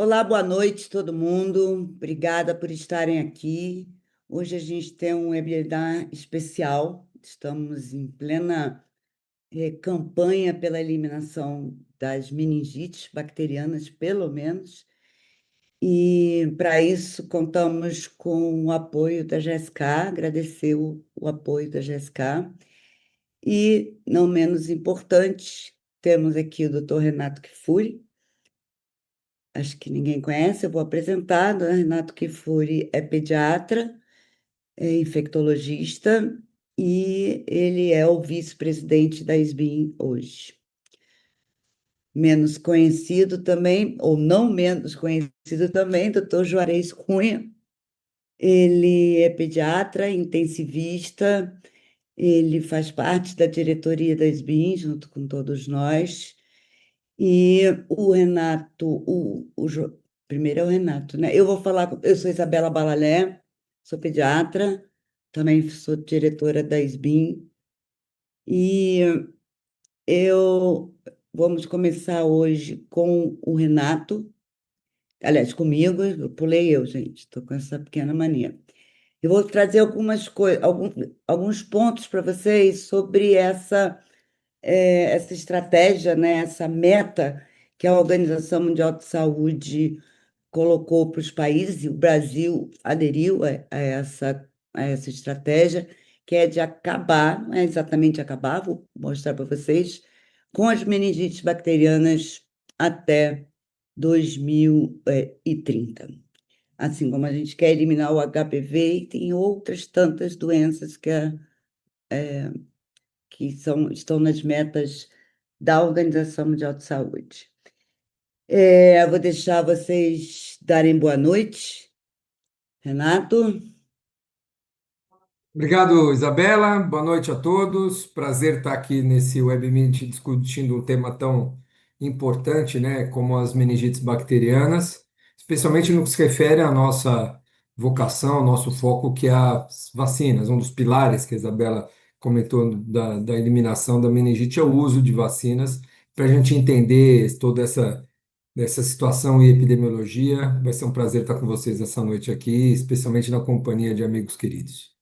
Olá, boa noite, todo mundo. Obrigada por estarem aqui. Hoje a gente tem um webinar especial. Estamos em plena campanha pela eliminação das meningites bacterianas, pelo menos. E para isso contamos com o apoio da GSK, agradecer o apoio da GSK. E, não menos importante, temos aqui o Dr. Renato Kifuri. Acho que ninguém conhece, eu vou apresentar. Dr. Renato Kifuri é pediatra, é infectologista e ele é o vice-presidente da SBIM hoje. Menos conhecido também, ou não menos conhecido também, Dr. Juarez Cunha. Ele é pediatra, intensivista, ele faz parte da diretoria da SBIM, junto com todos nós. E o Renato, primeiro é o Renato, né? Eu vou falar, eu sou Isabela Balalé, sou pediatra, também sou diretora da SBIM, e eu vamos começar hoje com o Renato, aliás, comigo, eu pulei eu, gente, estou com essa pequena mania. Eu vou trazer algumas coisas, alguns pontos para vocês sobre essa estratégia, né, essa meta que a Organização Mundial de Saúde colocou para os países, e o Brasil aderiu a essa estratégia, que é de acabar, não é exatamente acabar, vou mostrar para vocês, com as meningites bacterianas até 2030. Assim como a gente quer eliminar o HPV e tem outras tantas doenças estão nas metas da Organização Mundial de Saúde. Eu vou deixar vocês darem boa noite. Renato? Obrigado, Isabela. Boa noite a todos. Prazer estar aqui nesse webinar discutindo um tema tão importante, né, como as meningites bacterianas, especialmente no que se refere à nossa vocação, nosso foco, que é as vacinas. Um dos pilares que a Isabela comentou da eliminação da meningite é o uso de vacinas, para a gente entender toda essa situação e epidemiologia. Vai ser um prazer estar com vocês essa noite aqui, especialmente na companhia de amigos queridos.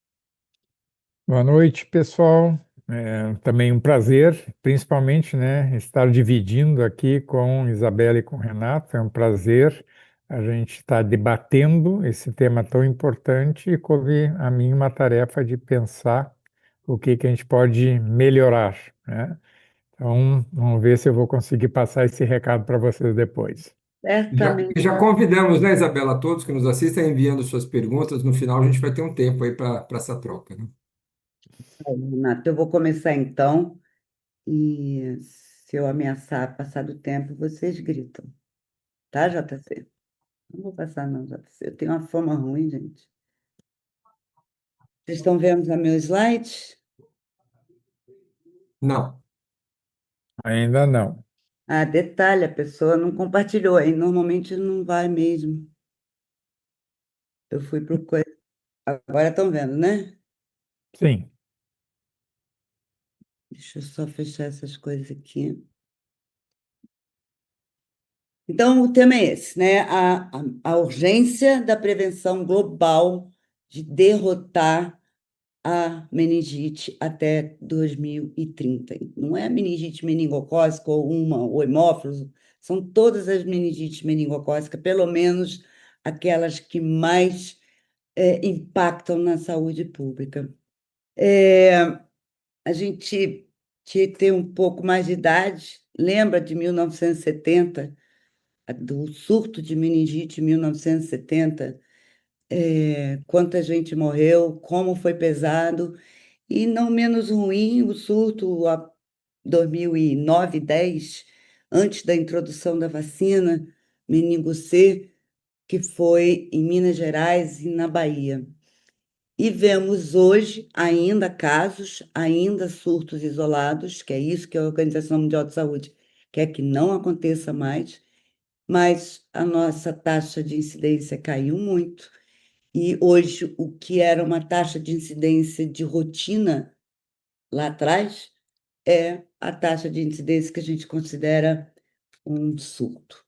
Boa noite, pessoal. É também um prazer, principalmente, né, estar dividindo aqui com Isabela e com Renato. É um prazer a gente estar debatendo esse tema tão importante e coube a mim uma tarefa de pensar o que a gente pode melhorar, né? Então, vamos ver se eu vou conseguir passar esse recado para vocês depois. Certamente. Já convidamos, né, Isabela, todos que nos assistem enviando suas perguntas. No final, a gente vai ter um tempo aí para essa troca, né? Renato, eu vou começar então, e se eu ameaçar passar do tempo, vocês gritam, tá, JC? Não vou passar, não, JC. Eu tenho uma fama ruim, gente. Vocês estão vendo o meu slide? Não. Ainda não. Ah, detalhe, a pessoa não compartilhou, aí normalmente não vai mesmo. Eu fui pro Agora estão vendo, né? Sim. Deixa eu só fechar essas coisas aqui. Então, o tema é esse, né? A urgência da prevenção global de derrotar a meningite até 2030. Não é a meningite meningocócica ou uma, ou hemófilos, são todas as meningites meningocócicas, pelo menos aquelas que mais impactam na saúde pública. A gente tinha que ter um pouco mais de idade, lembra de 1970, do surto de meningite em 1970, quanta gente morreu, como foi pesado, e não menos ruim o surto a 2009, 10, antes da introdução da vacina meningo C, que foi em Minas Gerais e na Bahia. E vemos hoje ainda casos, ainda surtos isolados, que é isso que a Organização Mundial de Saúde quer que não aconteça mais, mas a nossa taxa de incidência caiu muito. E hoje, o que era uma taxa de incidência de rotina lá atrás, é a taxa de incidência que a gente considera um surto.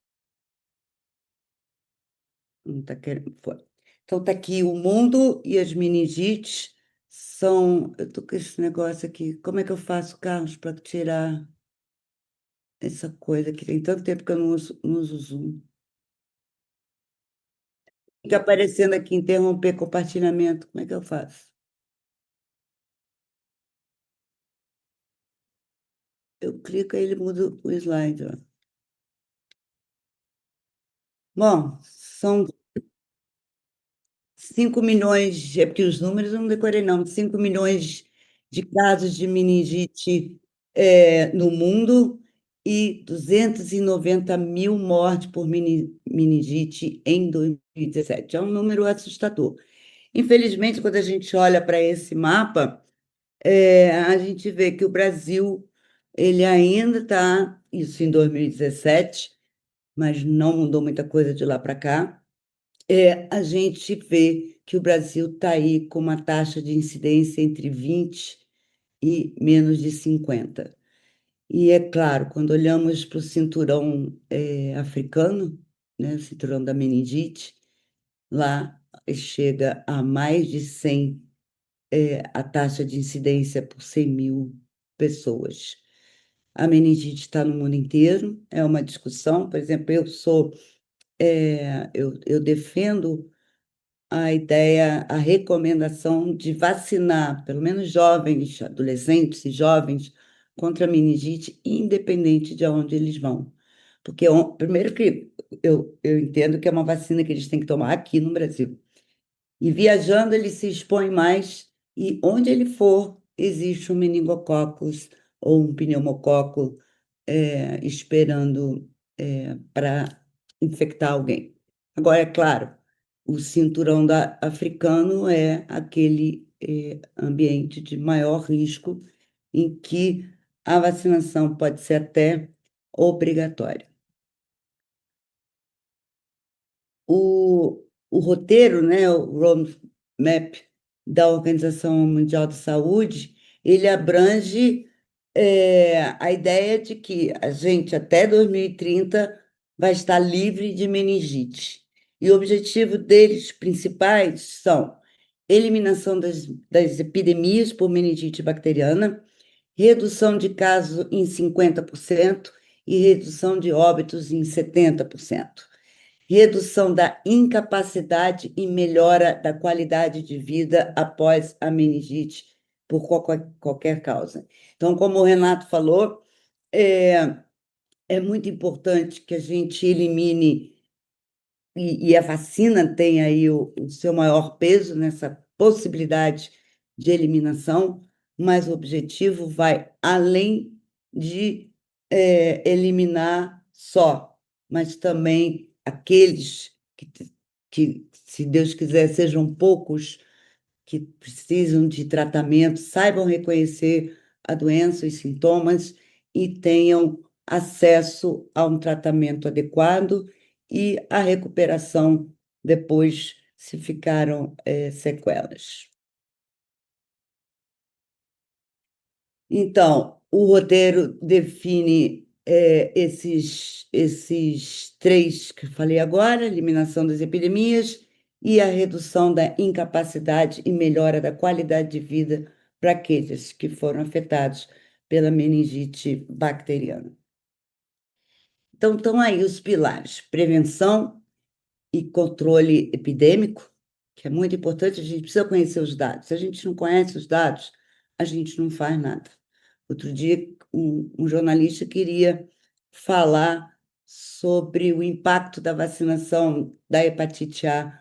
Não está querendo. Foi. Então, está aqui o mundo e as meningites são. Eu estou com esse negócio aqui. Como é que eu faço, Carlos, para tirar essa coisa que tem tanto tempo que eu não uso o Zoom? Fica aparecendo aqui, interromper compartilhamento. Como é que eu faço? Eu clico e ele muda o slide. Ó. Bom, são 5 milhões, é porque os números eu não decorei, não. 5 milhões de casos de meningite no mundo e 290 mil mortes por meningite em 2017. É um número assustador. Infelizmente, quando a gente olha para esse mapa, a gente vê que o Brasil ele ainda está, isso em 2017, mas não mudou muita coisa de lá para cá. A gente vê que o Brasil está aí com uma taxa de incidência entre 20 e menos de 50. E é claro, quando olhamos para o cinturão africano, né, o cinturão da meningite, lá chega a mais de 100 a taxa de incidência por 100 mil pessoas. A meningite está no mundo inteiro, é uma discussão. Por exemplo, eu defendo a ideia, a recomendação de vacinar, pelo menos jovens, adolescentes e jovens, contra a meningite, independente de onde eles vão. Porque, primeiro que eu entendo que é uma vacina que eles têm que tomar aqui no Brasil. E viajando, ele se expõe mais, e onde ele for, existe um meningococcus ou um pneumococo esperando para infectar alguém. Agora, é claro, o cinturão africano é aquele ambiente de maior risco em que a vacinação pode ser até obrigatória. O roteiro, né, o roadmap da Organização Mundial de Saúde, ele abrange a ideia de que a gente, até 2030, vai estar livre de meningite. E o objetivo deles principais são eliminação das epidemias por meningite bacteriana, redução de casos em 50% e redução de óbitos em 70%. Redução da incapacidade e melhora da qualidade de vida após a meningite por qualquer causa. Então, como o Renato falou, é, é muito importante que a gente elimine, e a vacina tem aí o seu maior peso nessa possibilidade de eliminação, mas o objetivo vai além de eliminar só, mas também aqueles que, se Deus quiser, sejam poucos, que precisam de tratamento, saibam reconhecer a doença, os sintomas e tenham acesso a um tratamento adequado e a recuperação depois, se ficaram sequelas. Então, o roteiro define esses três que eu falei agora: eliminação das epidemias e a redução da incapacidade e melhora da qualidade de vida para aqueles que foram afetados pela meningite bacteriana. Então, estão aí os pilares: prevenção e controle epidêmico, que é muito importante. A gente precisa conhecer os dados. Se a gente não conhece os dados, a gente não faz nada. Outro dia, um jornalista queria falar sobre o impacto da vacinação da hepatite A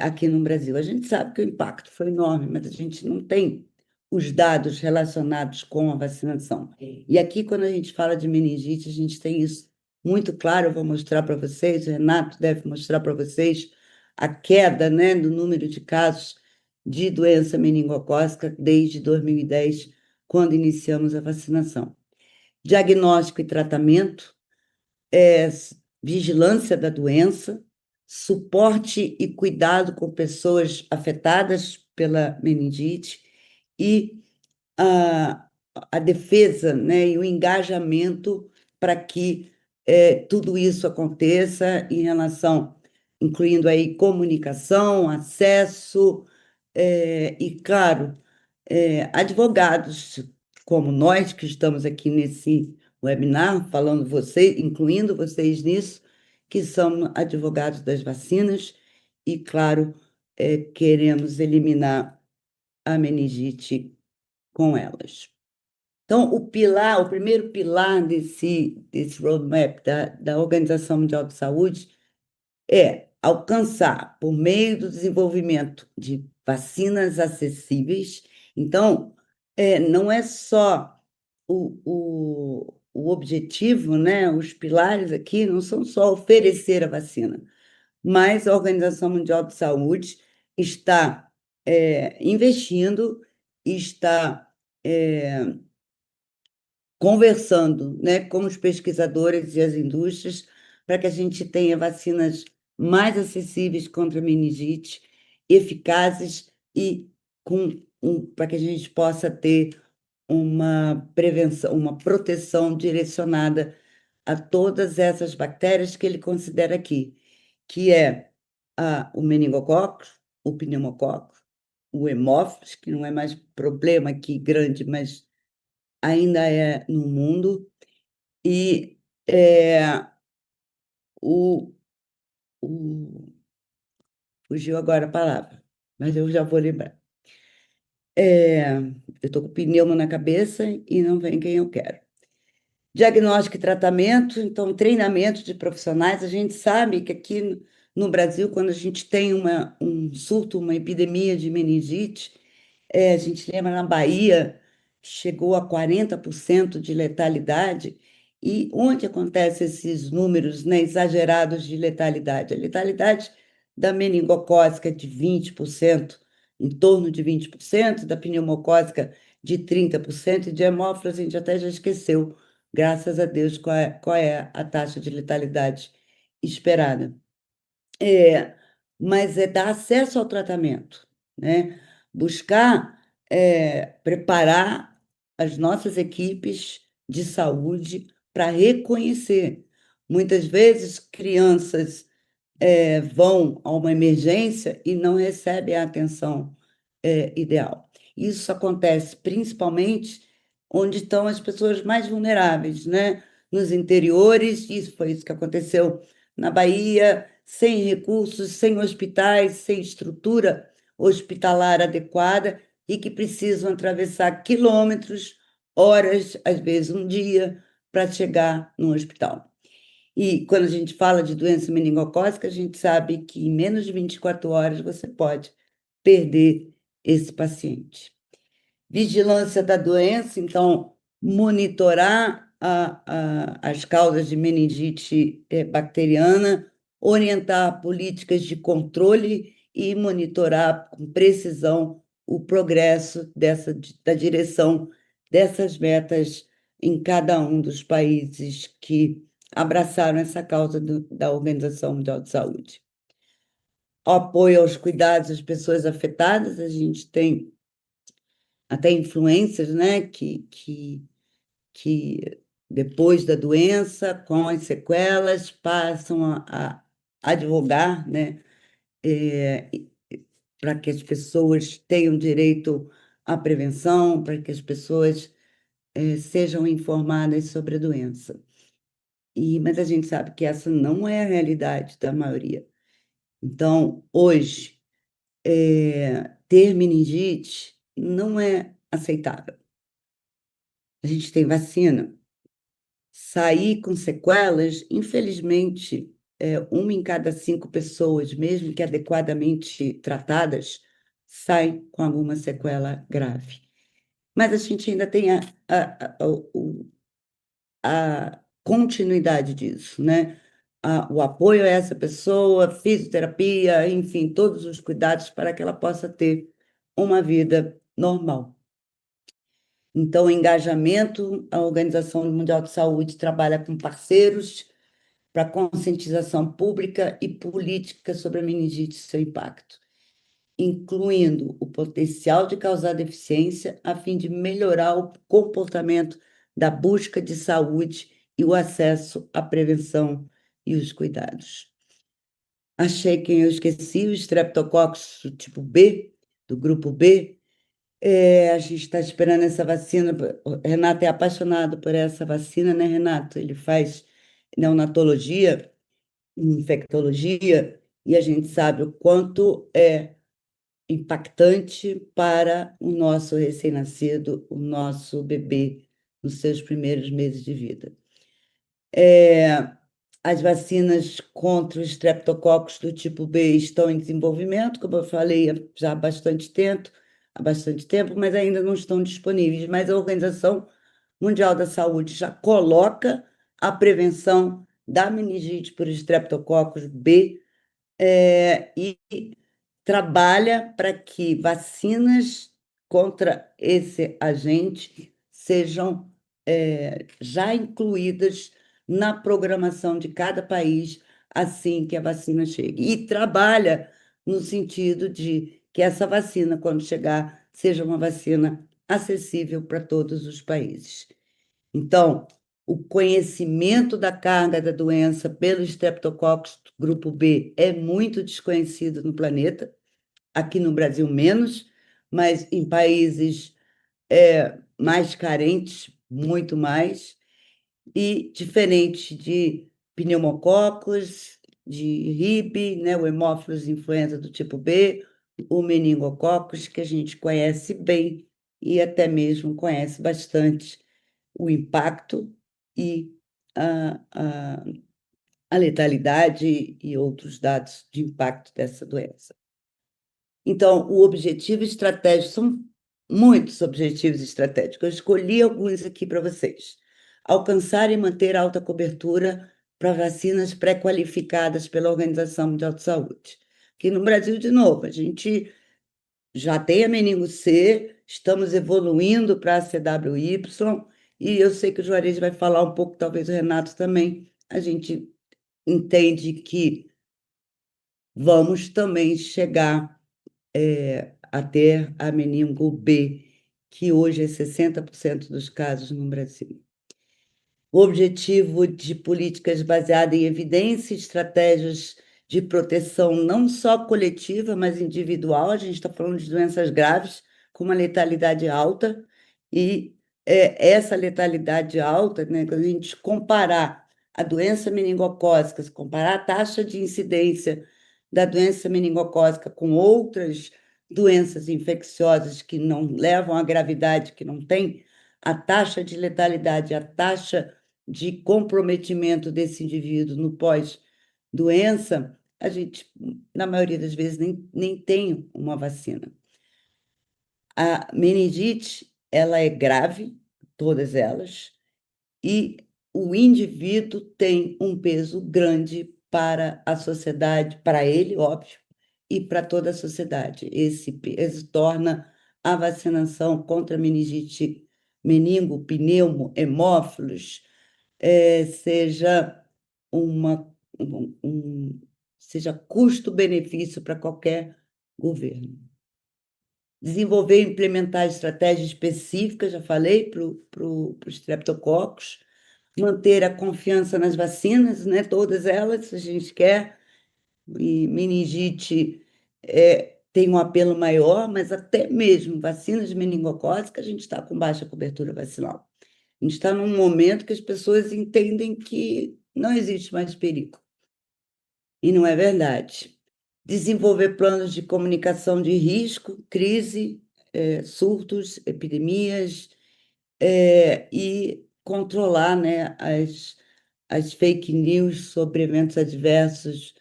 aqui no Brasil. A gente sabe que o impacto foi enorme, mas a gente não tem os dados relacionados com a vacinação. E aqui, quando a gente fala de meningite, a gente tem isso muito claro. Eu vou mostrar para vocês, o Renato deve mostrar para vocês a queda, né, do número de casos de doença meningocócica desde 2010, quando iniciamos a vacinação. Diagnóstico e tratamento, vigilância da doença, suporte e cuidado com pessoas afetadas pela meningite e a, a defesa, né, e o engajamento para que tudo isso aconteça em relação incluindo aí comunicação, acesso, e, claro, advogados como nós que estamos aqui nesse webinar, falando você, incluindo vocês nisso, que são advogados das vacinas e, claro, queremos eliminar a meningite com elas. Então, o primeiro pilar desse roadmap da Organização Mundial de Saúde é alcançar, por meio do desenvolvimento de vacinas acessíveis. Então, não é só o objetivo, né? Os pilares aqui não são só oferecer a vacina, mas a Organização Mundial de Saúde está investindo, está conversando, né, com os pesquisadores e as indústrias para que a gente tenha vacinas mais acessíveis contra a meningite, eficazes e para que a gente possa ter uma prevenção, uma proteção direcionada a todas essas bactérias que ele considera aqui, que é o meningococo, o pneumococo, o hemófilos, que não é mais problema aqui grande, mas ainda é no mundo, e o, o- fugiu agora a palavra, mas eu já vou lembrar. Eu estou com pneumo na cabeça e não vem quem eu quero. Diagnóstico e tratamento, então, treinamento de profissionais. A gente sabe que aqui no Brasil, quando a gente tem um surto, uma epidemia de meningite, a gente lembra na Bahia, chegou a 40% de letalidade. E onde acontecem esses números, né, exagerados de letalidade? A letalidade da meningocócica é de 20%, em torno de 20%, da pneumocócica de 30%, e de hemófilos a gente até já esqueceu, graças a Deus, qual é a taxa de letalidade esperada. Mas é dar acesso ao tratamento, né? Buscar preparar as nossas equipes de saúde para reconhecer. Muitas vezes, crianças vão a uma emergência e não recebem a atenção ideal. Isso acontece principalmente onde estão as pessoas mais vulneráveis, né? Nos interiores, isso foi isso que aconteceu na Bahia, sem recursos, sem hospitais, sem estrutura hospitalar adequada e que precisam atravessar quilômetros, horas, às vezes um dia, para chegar no hospital. E quando a gente fala de doença meningocócica, a gente sabe que em menos de 24 horas você pode perder esse paciente. Vigilância da doença, então, monitorar as causas de meningite bacteriana, orientar políticas de controle e monitorar com precisão o progresso da direção dessas metas em cada um dos países que abraçaram essa causa da Organização Mundial de Saúde. O apoio aos cuidados das pessoas afetadas, a gente tem até influências, né, que depois da doença, com as sequelas, passam a advogar, né, para que as pessoas tenham direito à prevenção, para que as pessoas sejam informadas sobre a doença. Mas a gente sabe que essa não é a realidade da maioria. Então, hoje, ter meningite não é aceitável. A gente tem vacina. Sair com sequelas, infelizmente, uma em cada 5 pessoas, mesmo que adequadamente tratadas, sai com alguma sequela grave. Mas a gente ainda tem a continuidade disso, né? O apoio a essa pessoa, fisioterapia, enfim, todos os cuidados para que ela possa ter uma vida normal. Então, o engajamento, a Organização Mundial de Saúde trabalha com parceiros para conscientização pública e política sobre a meningite e seu impacto, incluindo o potencial de causar deficiência a fim de melhorar o comportamento da busca de saúde e o acesso à prevenção e os cuidados. achei quem eu esqueci, o Streptococcus do tipo B, do grupo B. A gente está esperando essa vacina. O Renato é apaixonado por essa vacina, né, Renato? Ele faz neonatologia, infectologia, e a gente sabe o quanto é impactante para o nosso recém-nascido, o nosso bebê, nos seus primeiros meses de vida. As vacinas contra o Streptococcus do tipo B estão em desenvolvimento, como eu falei já há bastante tempo, mas ainda não estão disponíveis. Mas a Organização Mundial da Saúde já coloca a prevenção da meningite por Streptococcus B, e trabalha para que vacinas contra esse agente sejam já incluídas na programação de cada país assim que a vacina chegue. E trabalha no sentido de que essa vacina, quando chegar, seja uma vacina acessível para todos os países. Então, o conhecimento da carga da doença pelo Streptococcus grupo B é muito desconhecido no planeta, aqui no Brasil menos, mas em países mais carentes, muito mais, e diferente de pneumococos, de Hib, né, o Haemophilus influenza do tipo B, o meningococos, que a gente conhece bem e até mesmo conhece bastante o impacto e a, a, a letalidade e outros dados de impacto dessa doença. Então, o objetivo estratégico, são muitos objetivos estratégicos. Eu escolhi alguns aqui para vocês. Alcançar e manter alta cobertura para vacinas pré-qualificadas pela Organização Mundial de Saúde. Aqui no Brasil, de novo, a gente já tem a meningo C, estamos evoluindo para a CWY, e eu sei que o Juarez vai falar um pouco, talvez o Renato também. A gente entende que vamos também chegar a ter a meningo B, que hoje é 60% dos casos no Brasil. O objetivo de políticas baseadas em evidência e estratégias de proteção não só coletiva, mas individual. A gente está falando de doenças graves com uma letalidade alta, e essa letalidade alta, né, quando a gente comparar a doença meningocócica, se comparar a taxa de incidência da doença meningocócica com outras doenças infecciosas que não levam à gravidade, que não tem a taxa de letalidade, a taxa de comprometimento desse indivíduo no pós-doença, a gente, na maioria das vezes, nem tem uma vacina. A meningite, ela é grave, todas elas, e o indivíduo tem um peso grande para a sociedade, para ele, óbvio, e para toda a sociedade. Esse peso torna a vacinação contra meningite, meningo, pneumo, hemófilos, seja seja custo-benefício para qualquer governo. Desenvolver e implementar estratégias específicas, já falei, para o Streptococcus, manter a confiança nas vacinas, né, todas elas, a gente quer, e meningite tem um apelo maior, mas até mesmo vacinas meningocócicas, a gente está com baixa cobertura vacinal. A gente está num momento que as pessoas entendem que não existe mais perigo. E não é verdade. Desenvolver planos de comunicação de risco, crise, surtos, epidemias, e controlar, né, as fake news sobre eventos adversos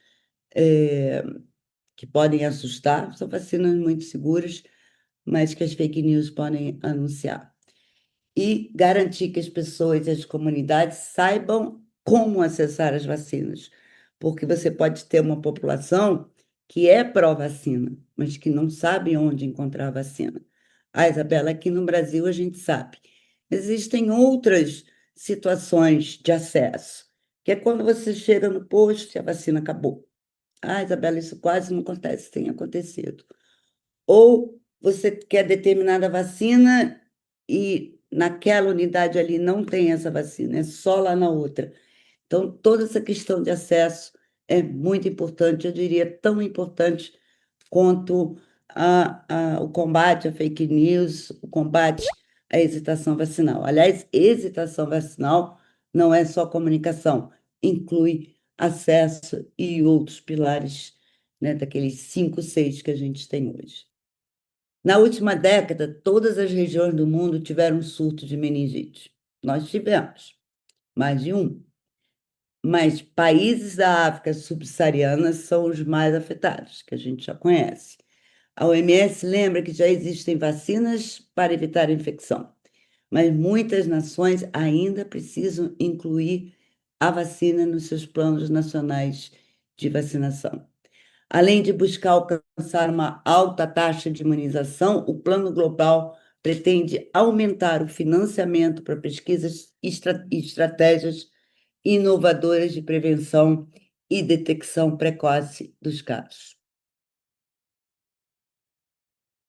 que podem assustar. São vacinas muito seguras, mas que as fake news podem anunciar. E garantir que as pessoas e as comunidades saibam como acessar as vacinas, porque você pode ter uma população que é pró-vacina, mas que não sabe onde encontrar a vacina. Ah, Isabela, aqui no Brasil a gente sabe. Existem outras situações de acesso, que é quando você chega no posto e a vacina acabou. Ah, Isabela, isso quase não acontece, tem acontecido. Ou você quer determinada vacina e naquela unidade ali não tem essa vacina, é só lá na outra. Então, toda essa questão de acesso é muito importante, eu diria tão importante quanto o combate à fake news, o combate à hesitação vacinal. Aliás, hesitação vacinal não é só comunicação, inclui acesso e outros pilares, né, daqueles 5, 6 que a gente tem hoje. Na última década, todas as regiões do mundo tiveram um surto de meningite. Nós tivemos mais de um, mas países da África subsaariana são os mais afetados, que a gente já conhece. A OMS lembra que já existem vacinas para evitar a infecção, mas muitas nações ainda precisam incluir a vacina nos seus planos nacionais de vacinação. Além de buscar alcançar uma alta taxa de imunização, o Plano Global pretende aumentar o financiamento para pesquisas e estratégias inovadoras de prevenção e detecção precoce dos casos.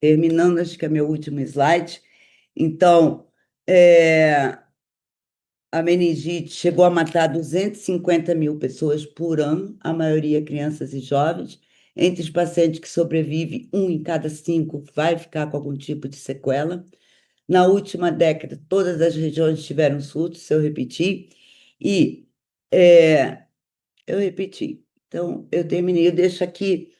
Terminando, acho que é meu último slide. Então, a meningite chegou a matar 250 mil pessoas por ano, a maioria crianças e jovens. Entre os pacientes que sobrevivem, 1 em cada 5 vai ficar com algum tipo de sequela. Na última década, todas as regiões tiveram surtos, se eu repetir, e eu repeti. Então, eu terminei. Eu deixo aqui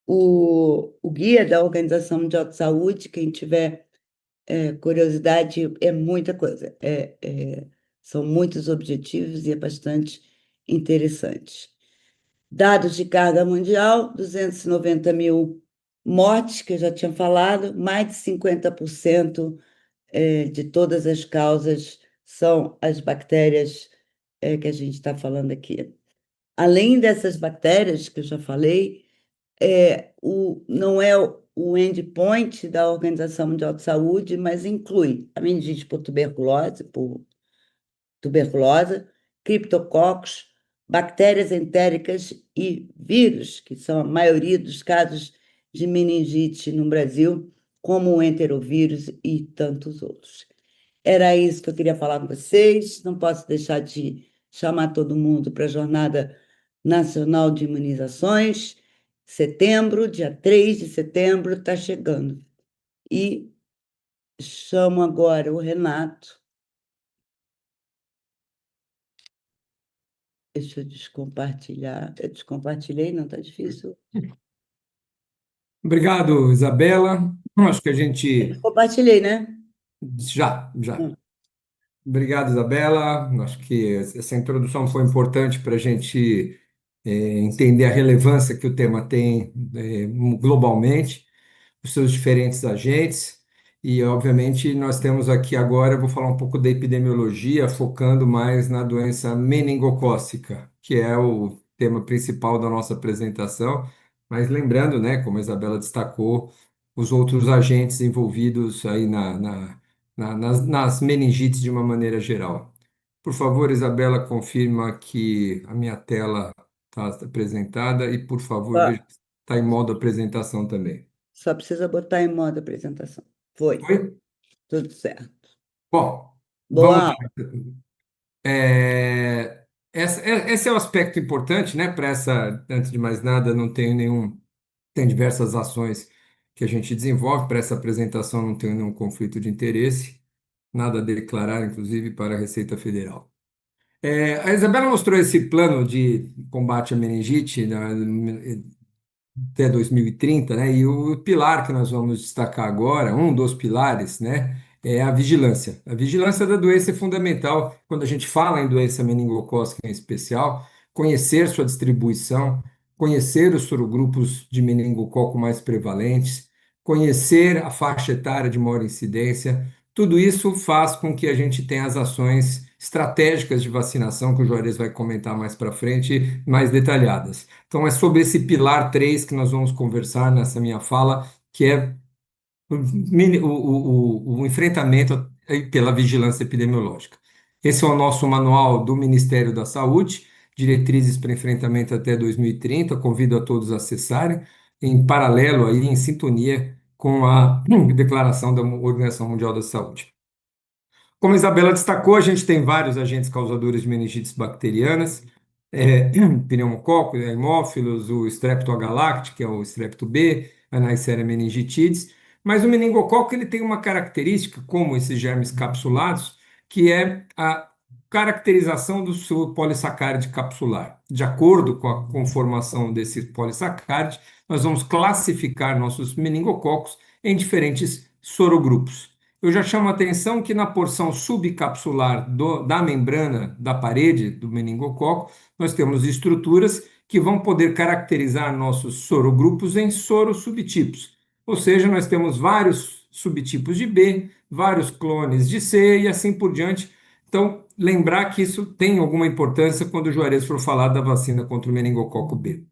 o guia da Organização Mundial de Saúde, quem tiver curiosidade, é muita coisa. São muitos objetivos e é bastante interessante. Dados de carga mundial, 290 mil mortes, que eu já tinha falado, mais de 50% de todas as causas são as bactérias que a gente está falando aqui. Além dessas bactérias que eu já falei, não é o endpoint da Organização Mundial de Saúde, mas inclui a meningite por tuberculose, criptococos, bactérias entéricas e vírus, que são a maioria dos casos de meningite no Brasil, como o enterovírus e tantos outros. Era isso que eu queria falar com vocês. Não posso deixar de chamar todo mundo para a Jornada Nacional de Imunizações. Setembro, dia 3 de setembro, está chegando. E chamo agora o Renato. Deixa eu descompartilhar. Eu descompartilhei, não está difícil. Obrigado, Isabela. Acho que a gente Compartilhei, né? já. Hum. Obrigado, Isabela. Acho que essa introdução foi importante para a gente entender a relevância que o tema tem globalmente, os seus diferentes agentes. E, obviamente, nós temos aqui agora, eu vou falar um pouco da epidemiologia, focando mais na doença meningocócica, que é o tema principal da nossa apresentação. Mas lembrando, né, como a Isabela destacou, os outros agentes envolvidos aí nas meningites de uma maneira geral. Por favor, Isabela, confirma que a minha tela está apresentada e, por favor, Só, veja se está em modo apresentação também. só precisa botar em modo apresentação. Foi, Foi? tudo certo. Bom, Boa vamos lá. aula. Esse é o aspecto importante, né? Para essa, antes de mais nada, não tenho nenhum. Tem diversas ações que a gente desenvolve. Para essa apresentação, não tenho nenhum conflito de interesse, nada a declarar, inclusive, para a Receita Federal. A Isabela mostrou esse plano de combate à meningite, né, até 2030, né? E o pilar que nós vamos destacar agora, um dos pilares, né, é a vigilância. A vigilância da doença é fundamental quando a gente fala em doença meningocócica em especial, conhecer sua distribuição, conhecer os sorogrupos de meningococo mais prevalentes, conhecer a faixa etária de maior incidência. Tudo isso faz com que a gente tenha as ações estratégicas de vacinação, que o Juarez vai comentar mais para frente, mais detalhadas. Então, é sobre esse pilar 3 que nós vamos conversar nessa minha fala, que é o enfrentamento pela vigilância epidemiológica. Esse é o nosso manual do Ministério da Saúde, diretrizes para enfrentamento até 2030. Convido a todos a acessarem, em paralelo aí, em sintonia com a declaração da Organização Mundial da Saúde. Como a Isabela destacou, a gente tem vários agentes causadores de meningites bacterianas. pneumococcus, hemófilos, o Streptogalacti, que é o Strepto B, a Neisseria meningitidis. Mas o meningococo ele tem uma característica, como esses germes capsulados, que é a caracterização do seu polissacáride capsular. De acordo com a conformação desse polissacáride, nós vamos classificar nossos meningococos em diferentes sorogrupos. Eu já chamo a atenção que na porção subcapsular da membrana da parede do meningococo, nós temos estruturas que vão poder caracterizar nossos sorogrupos em sorosubtipos. Ou seja, nós temos vários subtipos de B, vários clones de C e assim por diante. Então, lembrar que isso tem alguma importância quando o Juarez for falar da vacina contra o meningococo B.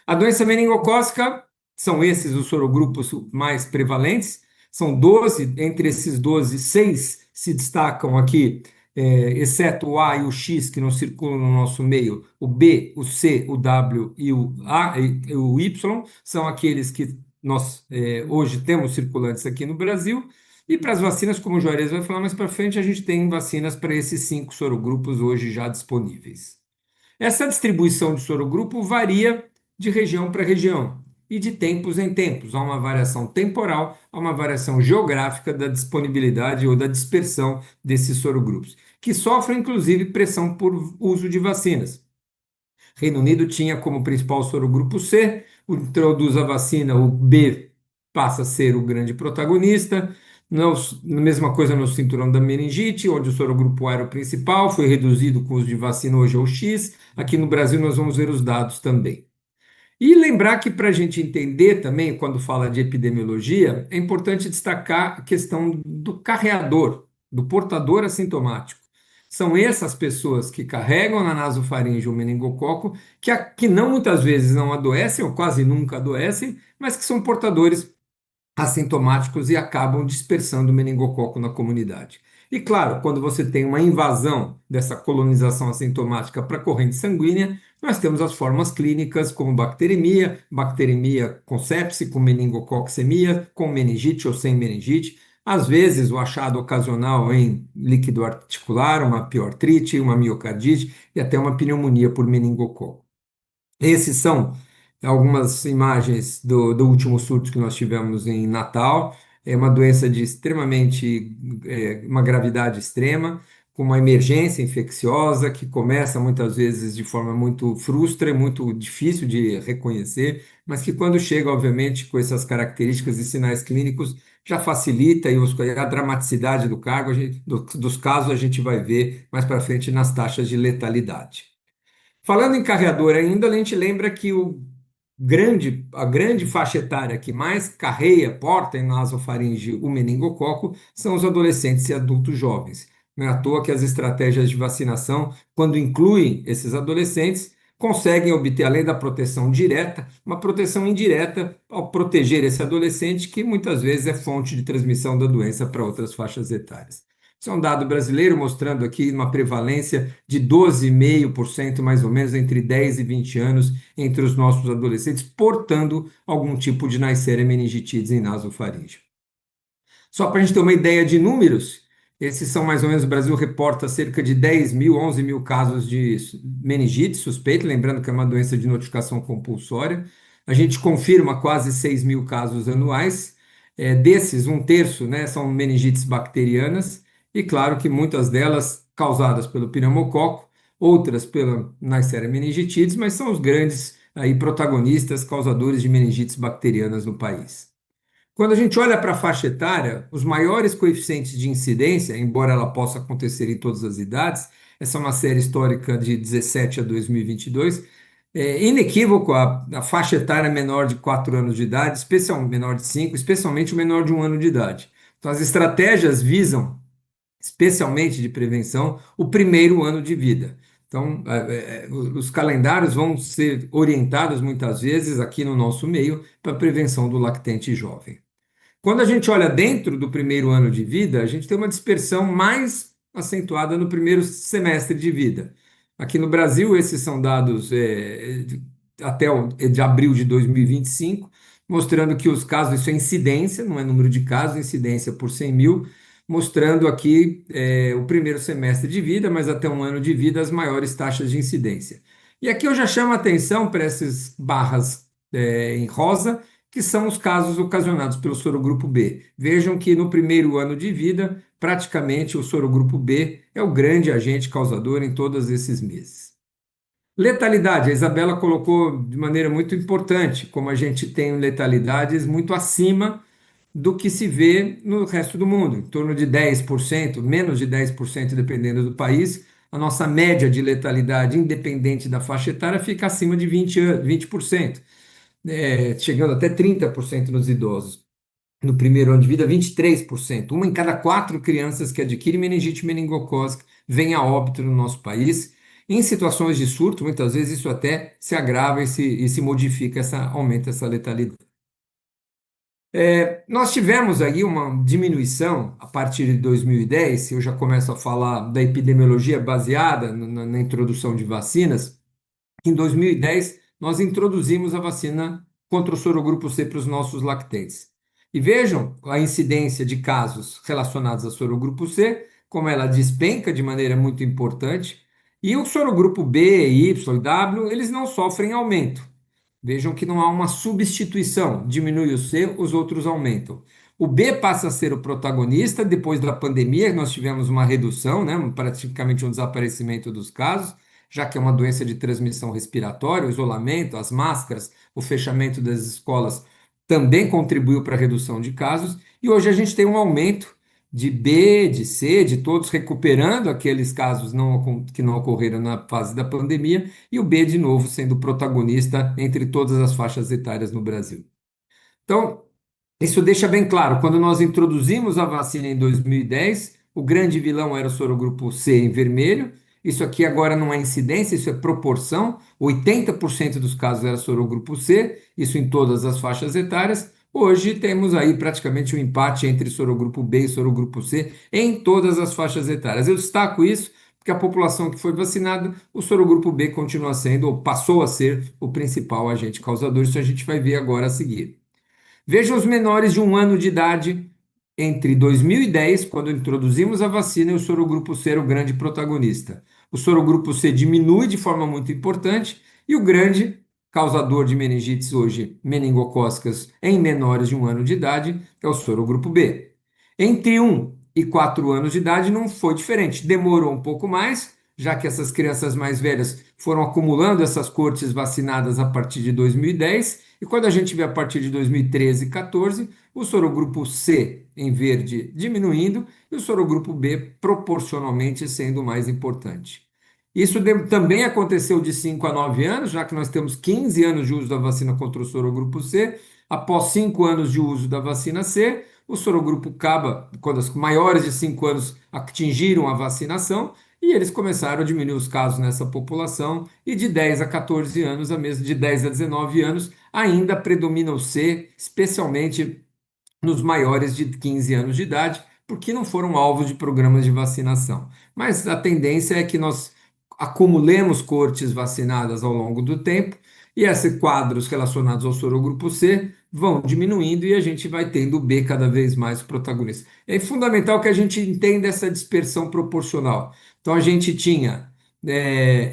A doença meningocócica são esses os sorogrupos mais prevalentes, são 12, entre esses 12, 6 se destacam aqui, exceto o A e o X que não circulam no nosso meio, o B, o C, o W e o A e o Y são aqueles que nós hoje temos circulantes aqui no Brasil. E para as vacinas, como o Juarez vai falar mais para frente, a gente tem vacinas para esses 5 sorogrupos hoje já disponíveis. Essa distribuição de sorogrupo varia de região para região e de tempos em tempos. Há uma variação temporal, há uma variação geográfica da disponibilidade ou da dispersão desses sorogrupos, que sofrem inclusive pressão por uso de vacinas. Reino Unido tinha como principal sorogrupo C, introduz a vacina, o B passa a ser o grande protagonista. A mesma coisa no cinturão da meningite, onde o sorogrupo A era o principal, foi reduzido com o uso de vacina, hoje é o X. Aqui no Brasil nós vamos ver os dados também. E lembrar que para a gente entender também, quando fala de epidemiologia, é importante destacar a questão do carreador, do portador assintomático. São essas pessoas que carregam na nasofaringe o meningococo, que não muitas vezes não adoecem, ou quase nunca adoecem, mas que são portadores assintomáticos e acabam dispersando o meningococo na comunidade. E claro, quando você tem uma invasão dessa colonização assintomática para a corrente sanguínea, nós temos as formas clínicas como bacteremia com sepse, com meningococcemia, com meningite ou sem meningite. Às vezes, o achado ocasional em líquido articular, uma piortrite, uma miocardite e até uma pneumonia por meningococo. Esses são algumas imagens do último surto que nós tivemos em Natal. É uma doença de uma gravidade extrema, com uma emergência infecciosa que começa muitas vezes de forma muito frustra e muito difícil de reconhecer, mas que quando chega, obviamente, com essas características e sinais clínicos, já facilita e a dramaticidade dos casos a gente vai ver mais para frente nas taxas de letalidade. Falando em carreador ainda, a gente lembra que a grande faixa etária que mais porta em nasofaringe o meningococo são os adolescentes e adultos jovens. Não é à toa que as estratégias de vacinação, quando incluem esses adolescentes, conseguem obter, além da proteção direta, uma proteção indireta ao proteger esse adolescente, que muitas vezes é fonte de transmissão da doença para outras faixas etárias. Isso é um dado brasileiro mostrando aqui uma prevalência de 12,5% mais ou menos entre 10 e 20 anos entre os nossos adolescentes portando algum tipo de Neisseria meningitidis em nasofaringe. Só para a gente ter uma ideia de números, esses são mais ou menos, o Brasil reporta cerca de 10 mil, 11 mil casos de meningite suspeita, lembrando que é uma doença de notificação compulsória. A gente confirma quase 6 mil casos anuais. Desses, um terço, né, são meningites bacterianas, e claro que muitas delas causadas pelo pneumococo, outras pela Neisseria meningitidis, mas são os grandes aí protagonistas causadores de meningites bacterianas no país. Quando a gente olha para a faixa etária, os maiores coeficientes de incidência, embora ela possa acontecer em todas as idades, essa é uma série histórica de 17 a 2022, é inequívoco a faixa etária menor de 4 anos de idade, especialmente menor de 5, especialmente o menor de 1 ano de idade. Então, as estratégias visam, especialmente de prevenção, o primeiro ano de vida. Então, os calendários vão ser orientados muitas vezes aqui no nosso meio para a prevenção do lactente jovem. Quando a gente olha dentro do primeiro ano de vida, a gente tem uma dispersão mais acentuada no primeiro semestre de vida. Aqui no Brasil, esses são dados de abril de 2025, mostrando que os casos, isso é incidência, não é número de casos, incidência por 100 mil, mostrando aqui o primeiro semestre de vida, mas até um ano de vida, as maiores taxas de incidência. E aqui eu já chamo a atenção para essas barras em rosa, que são os casos ocasionados pelo sorogrupo B. Vejam que no primeiro ano de vida, praticamente o sorogrupo B é o grande agente causador em todos esses meses. Letalidade, a Isabela colocou de maneira muito importante, como a gente tem letalidades muito acima do que se vê no resto do mundo, em torno de 10%, menos de 10%, dependendo do país. A nossa média de letalidade, independente da faixa etária, fica acima de 20%, chegando até 30% nos idosos. No primeiro ano de vida, 23%. Uma em cada 4 crianças que adquire meningite meningocócica vem a óbito no nosso país. Em situações de surto, muitas vezes isso até se agrava e se modifica, aumenta essa letalidade. Nós tivemos aí uma diminuição a partir de 2010, eu já começo a falar da epidemiologia baseada na introdução de vacinas. Em 2010, nós introduzimos a vacina contra o sorogrupo C para os nossos lactentes. E vejam a incidência de casos relacionados a sorogrupo C, como ela despenca de maneira muito importante, e o sorogrupo B, Y e W, eles não sofrem aumento. Vejam que não há uma substituição, diminui o C, os outros aumentam. O B passa a ser o protagonista, depois da pandemia, nós tivemos uma redução, né, praticamente um desaparecimento dos casos, já que é uma doença de transmissão respiratória, o isolamento, as máscaras, o fechamento das escolas também contribuiu para a redução de casos, e hoje a gente tem um aumento de B, de C, de todos recuperando aqueles casos que não ocorreram na fase da pandemia, e o B, de novo, sendo protagonista entre todas as faixas etárias no Brasil. Então, isso deixa bem claro, quando nós introduzimos a vacina em 2010, o grande vilão era o sorogrupo C em vermelho. Isso aqui agora não é incidência, isso é proporção. 80% dos casos era sorogrupo C, isso em todas as faixas etárias. Hoje temos aí praticamente um empate entre sorogrupo B e sorogrupo C em todas as faixas etárias. Eu destaco isso porque a população que foi vacinada, o sorogrupo B continua sendo, ou passou a ser, o principal agente causador. Isso a gente vai ver agora a seguir. Veja os menores de 1 ano de idade entre 2010, quando introduzimos a vacina, e o sorogrupo C era o grande protagonista. O sorogrupo C diminui de forma muito importante e o grande causador de meningites hoje, meningocócicas em menores de 1 ano de idade, é o sorogrupo B. Entre 1 e 4 anos de idade não foi diferente, demorou um pouco mais, já que essas crianças mais velhas foram acumulando essas cortes vacinadas a partir de 2010, e quando a gente vê a partir de 2013 e 14, o sorogrupo C em verde diminuindo e o sorogrupo B proporcionalmente sendo o mais importante. Isso também aconteceu de 5 a 9 anos, já que nós temos 15 anos de uso da vacina contra o sorogrupo C. Após 5 anos de uso da vacina C, o sorogrupo acaba, quando os maiores de 5 anos atingiram a vacinação, e eles começaram a diminuir os casos nessa população, e de 10 a 14 anos, de 10 a 19 anos, ainda predomina o C, especialmente nos maiores de 15 anos de idade, porque não foram alvos de programas de vacinação. Mas a tendência é que nós acumulemos cortes vacinadas ao longo do tempo, e esses quadros relacionados ao sorogrupo C vão diminuindo e a gente vai tendo o B cada vez mais protagonista. É fundamental que a gente entenda essa dispersão proporcional. Então a gente tinha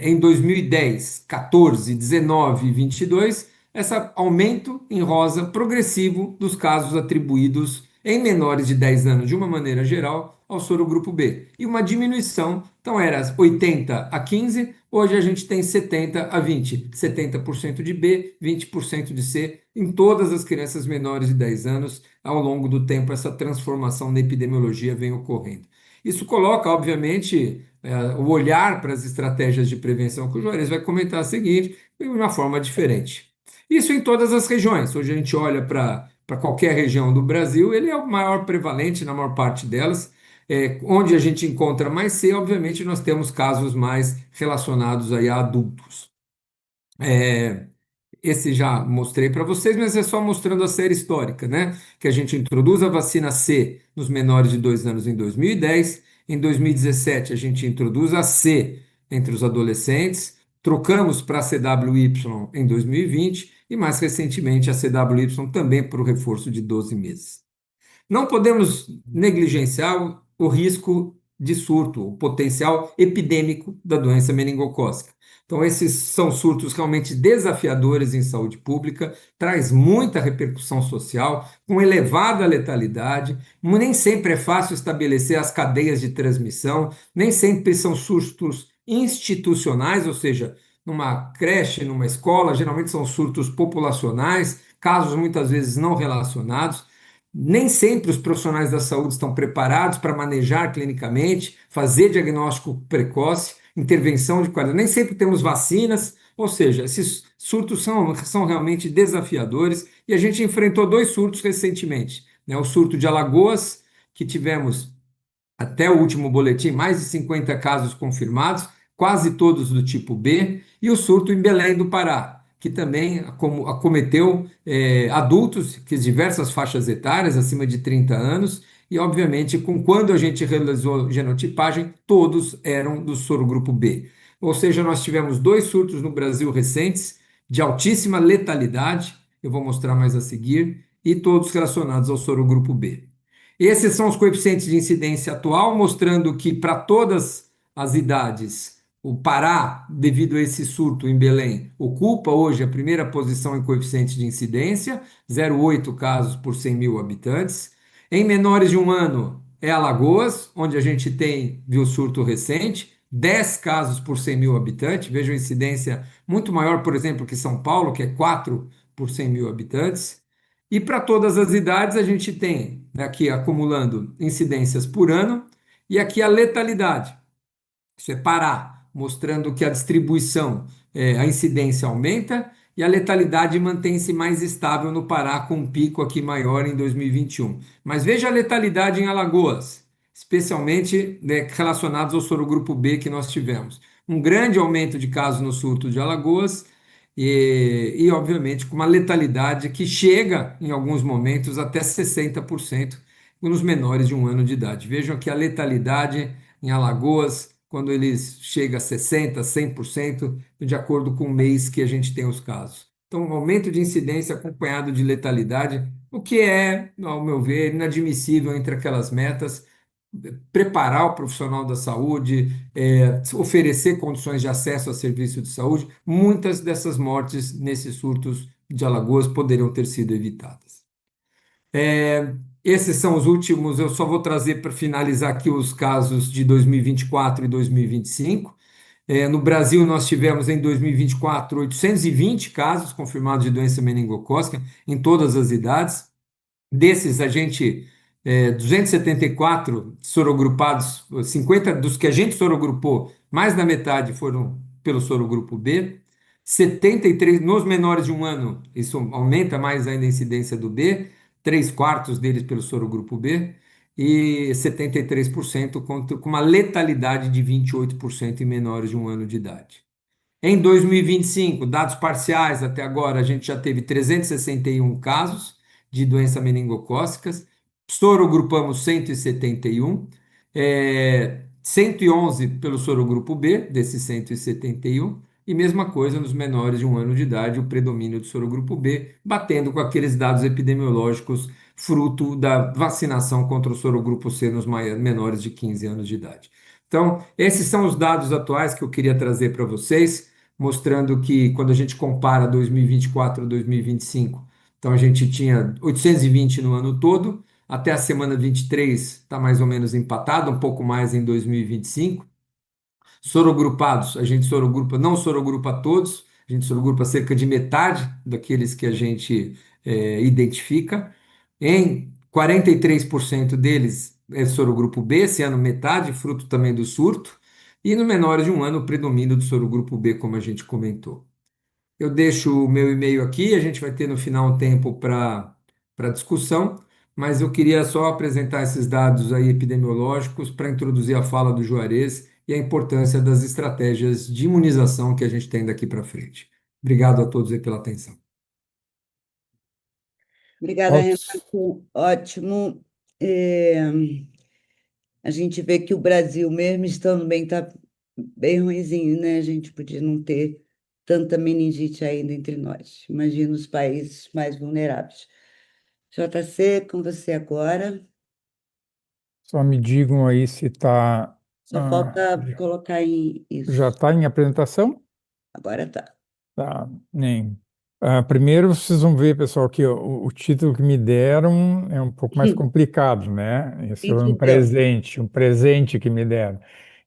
em 2010, 14, 19 e 22, esse aumento em rosa progressivo dos casos atribuídos em menores de 10 anos, de uma maneira geral, ao sorogrupo B. E uma diminuição, então era 80 a 15, hoje a gente tem 70 a 20. 70% de B, 20% de C, em todas as crianças menores de 10 anos. Ao longo do tempo, essa transformação na epidemiologia vem ocorrendo. Isso coloca, obviamente, o olhar para as estratégias de prevenção, que o Juarez vai comentar a seguir, de uma forma diferente. Isso em todas as regiões. Hoje a gente olha para qualquer região do Brasil, ele é o maior prevalente na maior parte delas. Onde a gente encontra mais C, obviamente, nós temos casos mais relacionados aí a adultos. Esse já mostrei para vocês, mas é só mostrando a série histórica, né? Que a gente introduz a vacina C nos menores de 2 anos em 2010. Em 2017, a gente introduz a C entre os adolescentes. Trocamos para a CWY em 2020 e, mais recentemente, a CWY também para o reforço de 12 meses. não podemos negligenciar o risco de surto, o potencial epidêmico da doença meningocócica. Então, esses são surtos realmente desafiadores em saúde pública, traz muita repercussão social, com elevada letalidade, nem sempre é fácil estabelecer as cadeias de transmissão, nem sempre são surtos institucionais, ou seja, numa creche, numa escola, geralmente são surtos populacionais, casos muitas vezes não relacionados. Nem sempre os profissionais da saúde estão preparados para manejar clinicamente, fazer diagnóstico precoce, intervenção de qualidade. Nem sempre temos vacinas, ou seja, esses surtos são realmente desafiadores e a gente enfrentou dois surtos recentemente, né? O surto de Alagoas, que tivemos até o último boletim, mais de 50 casos confirmados, quase todos do tipo B, e o surto em Belém do Pará, que também acometeu adultos, que diversas faixas etárias, acima de 30 anos, e obviamente, quando a gente realizou genotipagem, todos eram do sorogrupo B. Ou seja, nós tivemos dois surtos no Brasil recentes, de altíssima letalidade, eu vou mostrar mais a seguir, e todos relacionados ao sorogrupo B. Esses são os coeficientes de incidência atual, mostrando que para todas as idades, o Pará, devido a esse surto em Belém, ocupa hoje a primeira posição em coeficiente de incidência, 0,8 casos por 100 mil habitantes. Em menores de um ano, é Alagoas, onde a gente viu surto recente, 10 casos por 100 mil habitantes. Veja a incidência muito maior, por exemplo, que São Paulo, que é 4 por 100 mil habitantes. E para todas as idades, a gente tem aqui acumulando incidências por ano e aqui a letalidade. Isso é Pará, mostrando que a distribuição, a incidência aumenta e a letalidade mantém-se mais estável no Pará, com um pico aqui maior em 2021. Mas veja a letalidade em Alagoas, especialmente, né, relacionados ao sorogrupo B que nós tivemos. Um grande aumento de casos no surto de Alagoas obviamente, com uma letalidade que chega, em alguns momentos, até 60% nos menores de um ano de idade. Vejam que a letalidade em Alagoas, quando eles chega a 60%, 100%, de acordo com o mês que a gente tem os casos. Então, um aumento de incidência acompanhado de letalidade, o que é, ao meu ver, inadmissível entre aquelas metas, preparar o profissional da saúde, oferecer condições de acesso a serviço de saúde. Muitas dessas mortes nesses surtos de Alagoas poderiam ter sido evitadas. Esses são os últimos, eu só vou trazer para finalizar aqui os casos de 2024 e 2025. No Brasil, nós tivemos em 2024 820 casos confirmados de doença meningocócica em todas as idades. Desses, a gente, 274 sorogrupados, 50 dos que a gente sorogrupou, mais da metade foram pelo sorogrupo B. 73 nos menores de um ano, isso aumenta mais ainda a incidência do B, 3/4 deles pelo sorogrupo B, e 73% com uma letalidade de 28% em menores de um ano de idade. Em 2025, dados parciais até agora, a gente já teve 361 casos de doença meningocócicas, sorogrupamos 171, 111 pelo sorogrupo B, desses 171, e mesma coisa nos menores de um ano de idade, o predomínio do sorogrupo B, batendo com aqueles dados epidemiológicos fruto da vacinação contra o sorogrupo C nos menores de 15 anos de idade. Então, esses são os dados atuais que eu queria trazer para vocês, mostrando que quando a gente compara 2024 e 2025, então a gente tinha 820 no ano todo, até a semana 23 está mais ou menos empatado, um pouco mais em 2025. Sorogrupados, a gente não sorogrupa todos, a gente sorogrupa cerca de metade daqueles que a gente identifica. Em 43% deles é sorogrupo B, esse ano metade, fruto também do surto. E no menores de um ano, o predomínio do sorogrupo B, como a gente comentou. Eu deixo o meu e-mail aqui, a gente vai ter no final um tempo para discussão, mas eu queria só apresentar esses dados aí epidemiológicos para introduzir a fala do Juarez e a importância das estratégias de imunização que a gente tem daqui para frente. Obrigado a todos aí pela atenção. Obrigada, Posso? Renato. Ótimo. É, a gente vê que o Brasil, mesmo estando bem, está bem ruinzinho, né? A gente podia não ter tanta meningite ainda entre nós. Imagina os países mais vulneráveis. JC, com você agora. Só me digam aí se está. Só falta colocar em Já isso. está em apresentação? Agora tá. Tá, nem. Primeiro vocês vão ver, pessoal, que o título que me deram é um pouco mais complicado, né? Esse é Quem te deu? um presente que me deram.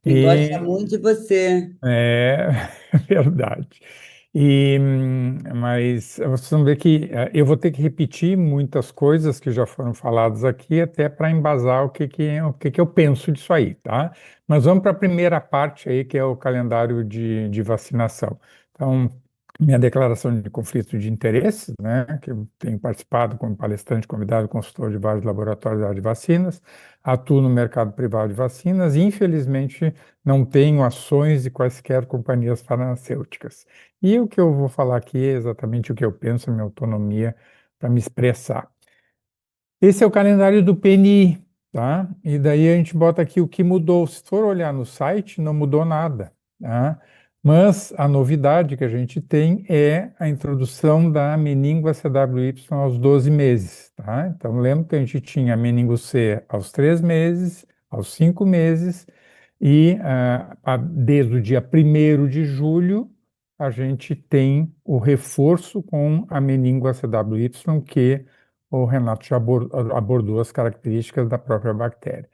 Quem gosta E muito de você. é verdade. Mas vocês vão ver que eu vou ter que repetir muitas coisas que já foram faladas aqui, até para embasar o que que eu penso disso aí, tá? Mas vamos para a primeira parte aí, que é o calendário de vacinação. Então, minha declaração de conflito de interesses, né, que eu tenho participado como palestrante, convidado, consultor de vários laboratórios de vacinas, atuo no mercado privado de vacinas e, infelizmente, não tenho ações de quaisquer companhias farmacêuticas. E o que eu vou falar aqui é exatamente o que eu penso, a minha autonomia para me expressar. Esse é o calendário do PNI, tá? E daí a gente bota aqui o que mudou. Se for olhar no site, não mudou nada, tá? Mas a novidade que a gente tem é a introdução da meningo CWY aos 12 meses, tá? Então lembra que a gente tinha meningo C aos 3 meses, aos 5 meses, e desde o dia 1º de julho a gente tem o reforço com a meningo CWY, que o Renato já abordou as características da própria bactéria.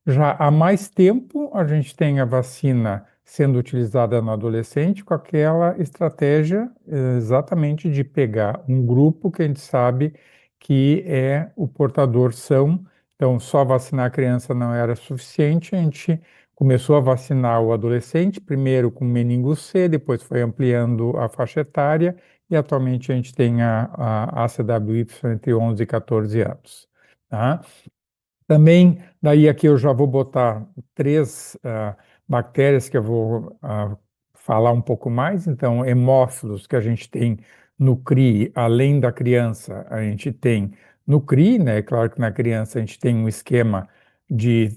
Já há mais tempo, a gente tem a vacina sendo utilizada no adolescente com aquela estratégia exatamente de pegar um grupo que a gente sabe que é o portador são, então só vacinar a criança não era suficiente, a gente começou a vacinar o adolescente, primeiro com meningo C, depois foi ampliando a faixa etária, e atualmente a gente tem a ACWY entre 11 e 14 anos. Tá? Também, daí aqui eu já vou botar três bactérias que eu vou falar um pouco mais. Então, hemófilos que a gente tem no CRI, além da criança, a gente tem no CRI, né? Claro que na criança a gente tem um esquema de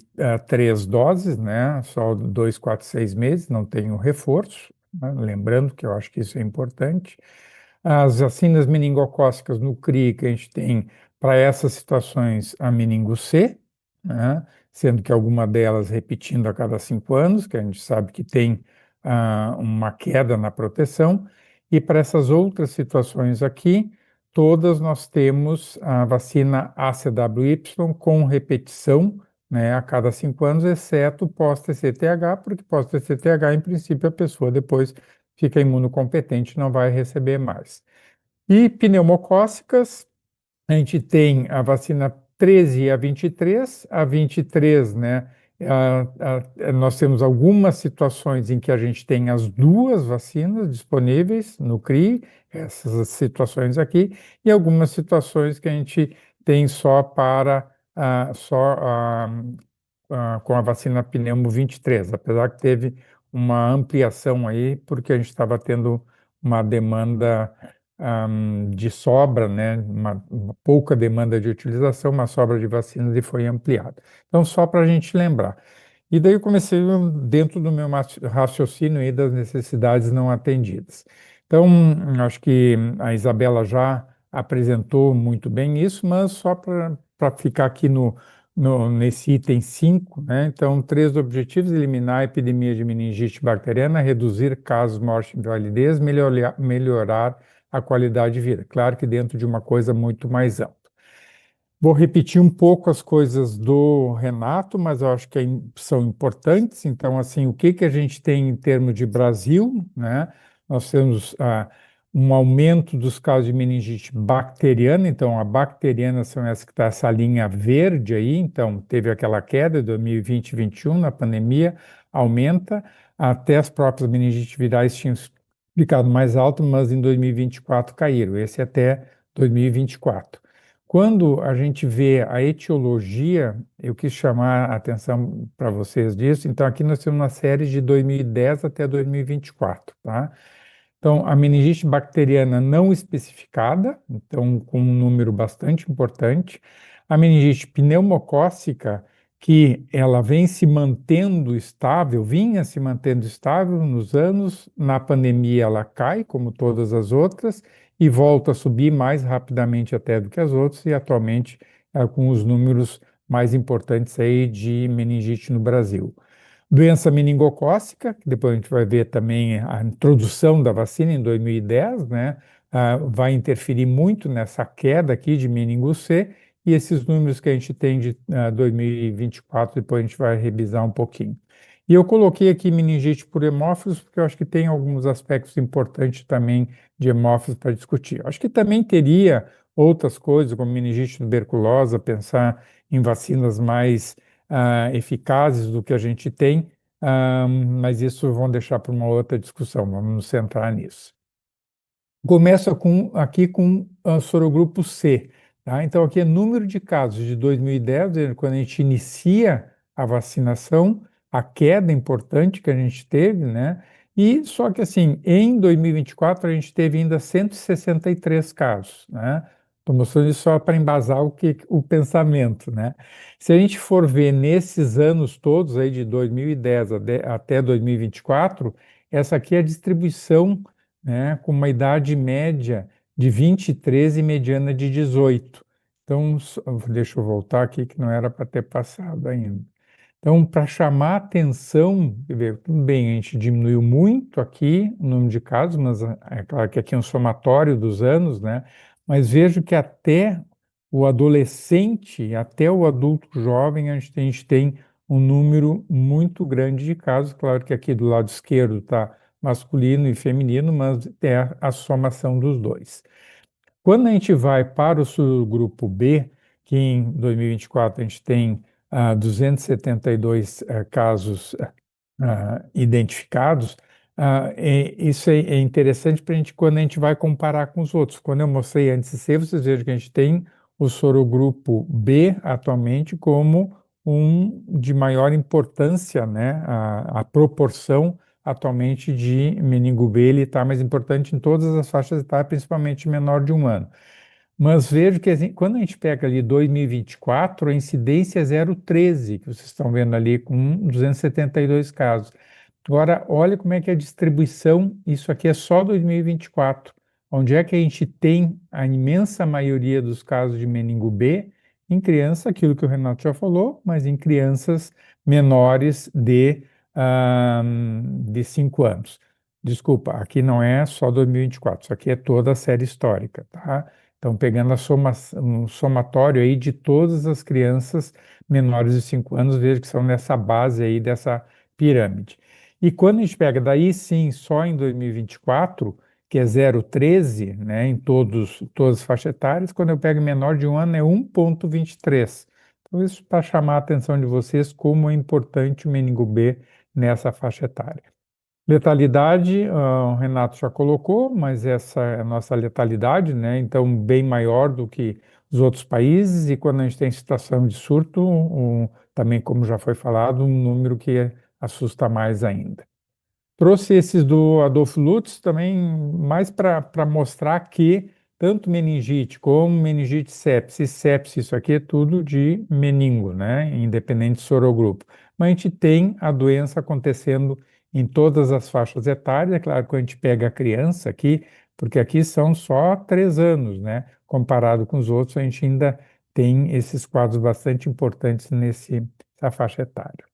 3 doses, né? Só 2, 4, 6 meses, não tem o reforço, né? Lembrando que eu acho que isso é importante. As vacinas meningocócicas no CRI que a gente tem para essas situações a meningo C, né? Sendo que alguma delas repetindo a cada 5 anos, que a gente sabe que tem uma queda na proteção, e para essas outras situações aqui, todas nós temos a vacina ACWY com repetição, né, a cada 5 anos, exceto pós-TCTH, porque pós-TCTH, em princípio, a pessoa depois fica imunocompetente, não vai receber mais. E pneumocócicas, a gente tem a vacina 13 e a 23, né? Nós temos algumas situações em que a gente tem as duas vacinas disponíveis no CRI, essas situações aqui, e algumas situações que a gente tem só para com a vacina pneumo 23, apesar que teve uma ampliação aí, porque a gente estava tendo uma demanda de sobra, né, uma pouca demanda de utilização, uma sobra de vacinas e foi ampliada. Então, só para a gente lembrar. E daí eu comecei dentro do meu raciocínio aí das necessidades não atendidas. Então, acho que a Isabela já apresentou muito bem isso, mas só para ficar aqui nesse item 5, né? Então, 3 objetivos: eliminar a epidemia de meningite bacteriana, reduzir casos, morte e invalidez, melhorar a qualidade de vida. Claro que dentro de uma coisa muito mais ampla. Vou repetir um pouco as coisas do Renato, mas eu acho que são importantes. Então, assim, o que que a gente tem em termos de Brasil, né? Nós temos um aumento dos casos de meningite bacteriana. Então, a bacteriana são essas que está essa linha verde aí. Então, teve aquela queda de 2020 e 2021 na pandemia, aumenta. Até as próprias meningites virais tinham ficado mais alto, mas em 2024 caíram. Esse até 2024. Quando a gente vê a etiologia, eu quis chamar a atenção para vocês disso. Então, aqui nós temos uma série de 2010 até 2024, tá? Então, a meningite bacteriana não especificada, então com um número bastante importante. A meningite pneumocócica, que ela vem se mantendo estável, vinha se mantendo estável nos anos, na pandemia ela cai, como todas as outras, e volta a subir mais rapidamente até do que as outras, e atualmente com os números mais importantes aí de meningite no Brasil. Doença meningocócica, que depois a gente vai ver também a introdução da vacina em 2010, né? Vai interferir muito nessa queda aqui de meningo C, e esses números que a gente tem de 2024, depois a gente vai revisar um pouquinho. E eu coloquei aqui meningite por hemófilos, porque eu acho que tem alguns aspectos importantes também de hemófilos para discutir. Eu acho que também teria outras coisas, como meningite tuberculosa, pensar em vacinas mais eficazes do que a gente tem, mas isso vamos deixar para uma outra discussão, vamos nos centrar nisso. Começa aqui com sorogrupo C, tá? Então, aqui é número de casos de 2010, quando a gente inicia a vacinação, a queda importante que a gente teve, né? E só que, assim, em 2024, a gente teve ainda 163 casos, né? Estou mostrando isso só para embasar o pensamento, né? Se a gente for ver nesses anos todos, aí de 2010 até 2024, essa aqui é a distribuição, né, com uma idade média de 23 e mediana de 18. Então, deixa eu voltar aqui, que não era para ter passado ainda. Então, para chamar atenção, quer ver, tudo bem, a gente diminuiu muito aqui o número de casos, mas é claro que aqui é um somatório dos anos, né? Mas vejo que até o adolescente, até o adulto jovem, a gente tem um número muito grande de casos. Claro que aqui do lado esquerdo está masculino e feminino, mas é a somação dos dois. Quando a gente vai para o subgrupo B, que em 2024 a gente tem 272 casos identificados, isso é interessante para a gente quando a gente vai comparar com os outros. Quando eu mostrei antes de ser, vocês vejam que a gente tem o sorogrupo B atualmente como um de maior importância, né? A proporção atualmente de meningo B, ele está mais importante em todas as faixas etárias, principalmente menor de 1 ano. Mas vejo que assim, quando a gente pega ali 2024, a incidência é 0,13, que vocês estão vendo ali com 272 casos. Agora, olha como é que é a distribuição, isso aqui é só 2024. Onde é que a gente tem a imensa maioria dos casos de meningo B? Em criança, aquilo que o Renato já falou, mas em crianças menores de 5 anos. Desculpa, aqui não é só 2024, isso aqui é toda a série histórica, tá? Então, pegando um somatório aí de todas as crianças menores de 5 anos, vejo que são nessa base aí dessa pirâmide. E quando a gente pega daí, sim, só em 2024, que é 0,13, né, em todas as faixas etárias, quando eu pego menor de 1 ano é 1,23. Então, isso para chamar a atenção de vocês como é importante o meningo B nessa faixa etária. Letalidade, o Renato já colocou, mas essa é a nossa letalidade, né? Então, bem maior do que os outros países, e quando a gente tem situação de surto, também, como já foi falado, um número que assusta mais ainda. Trouxe esses do Adolfo Lutz também mais para mostrar que tanto meningite como meningite sepsis, isso aqui é tudo de meningo, né? Independente de sorogrupo. Mas a gente tem a doença acontecendo em todas as faixas etárias. É claro que quando a gente pega a criança aqui, porque aqui são só 3 anos, né? Comparado com os outros, a gente ainda tem esses quadros bastante importantes nessa faixa etária.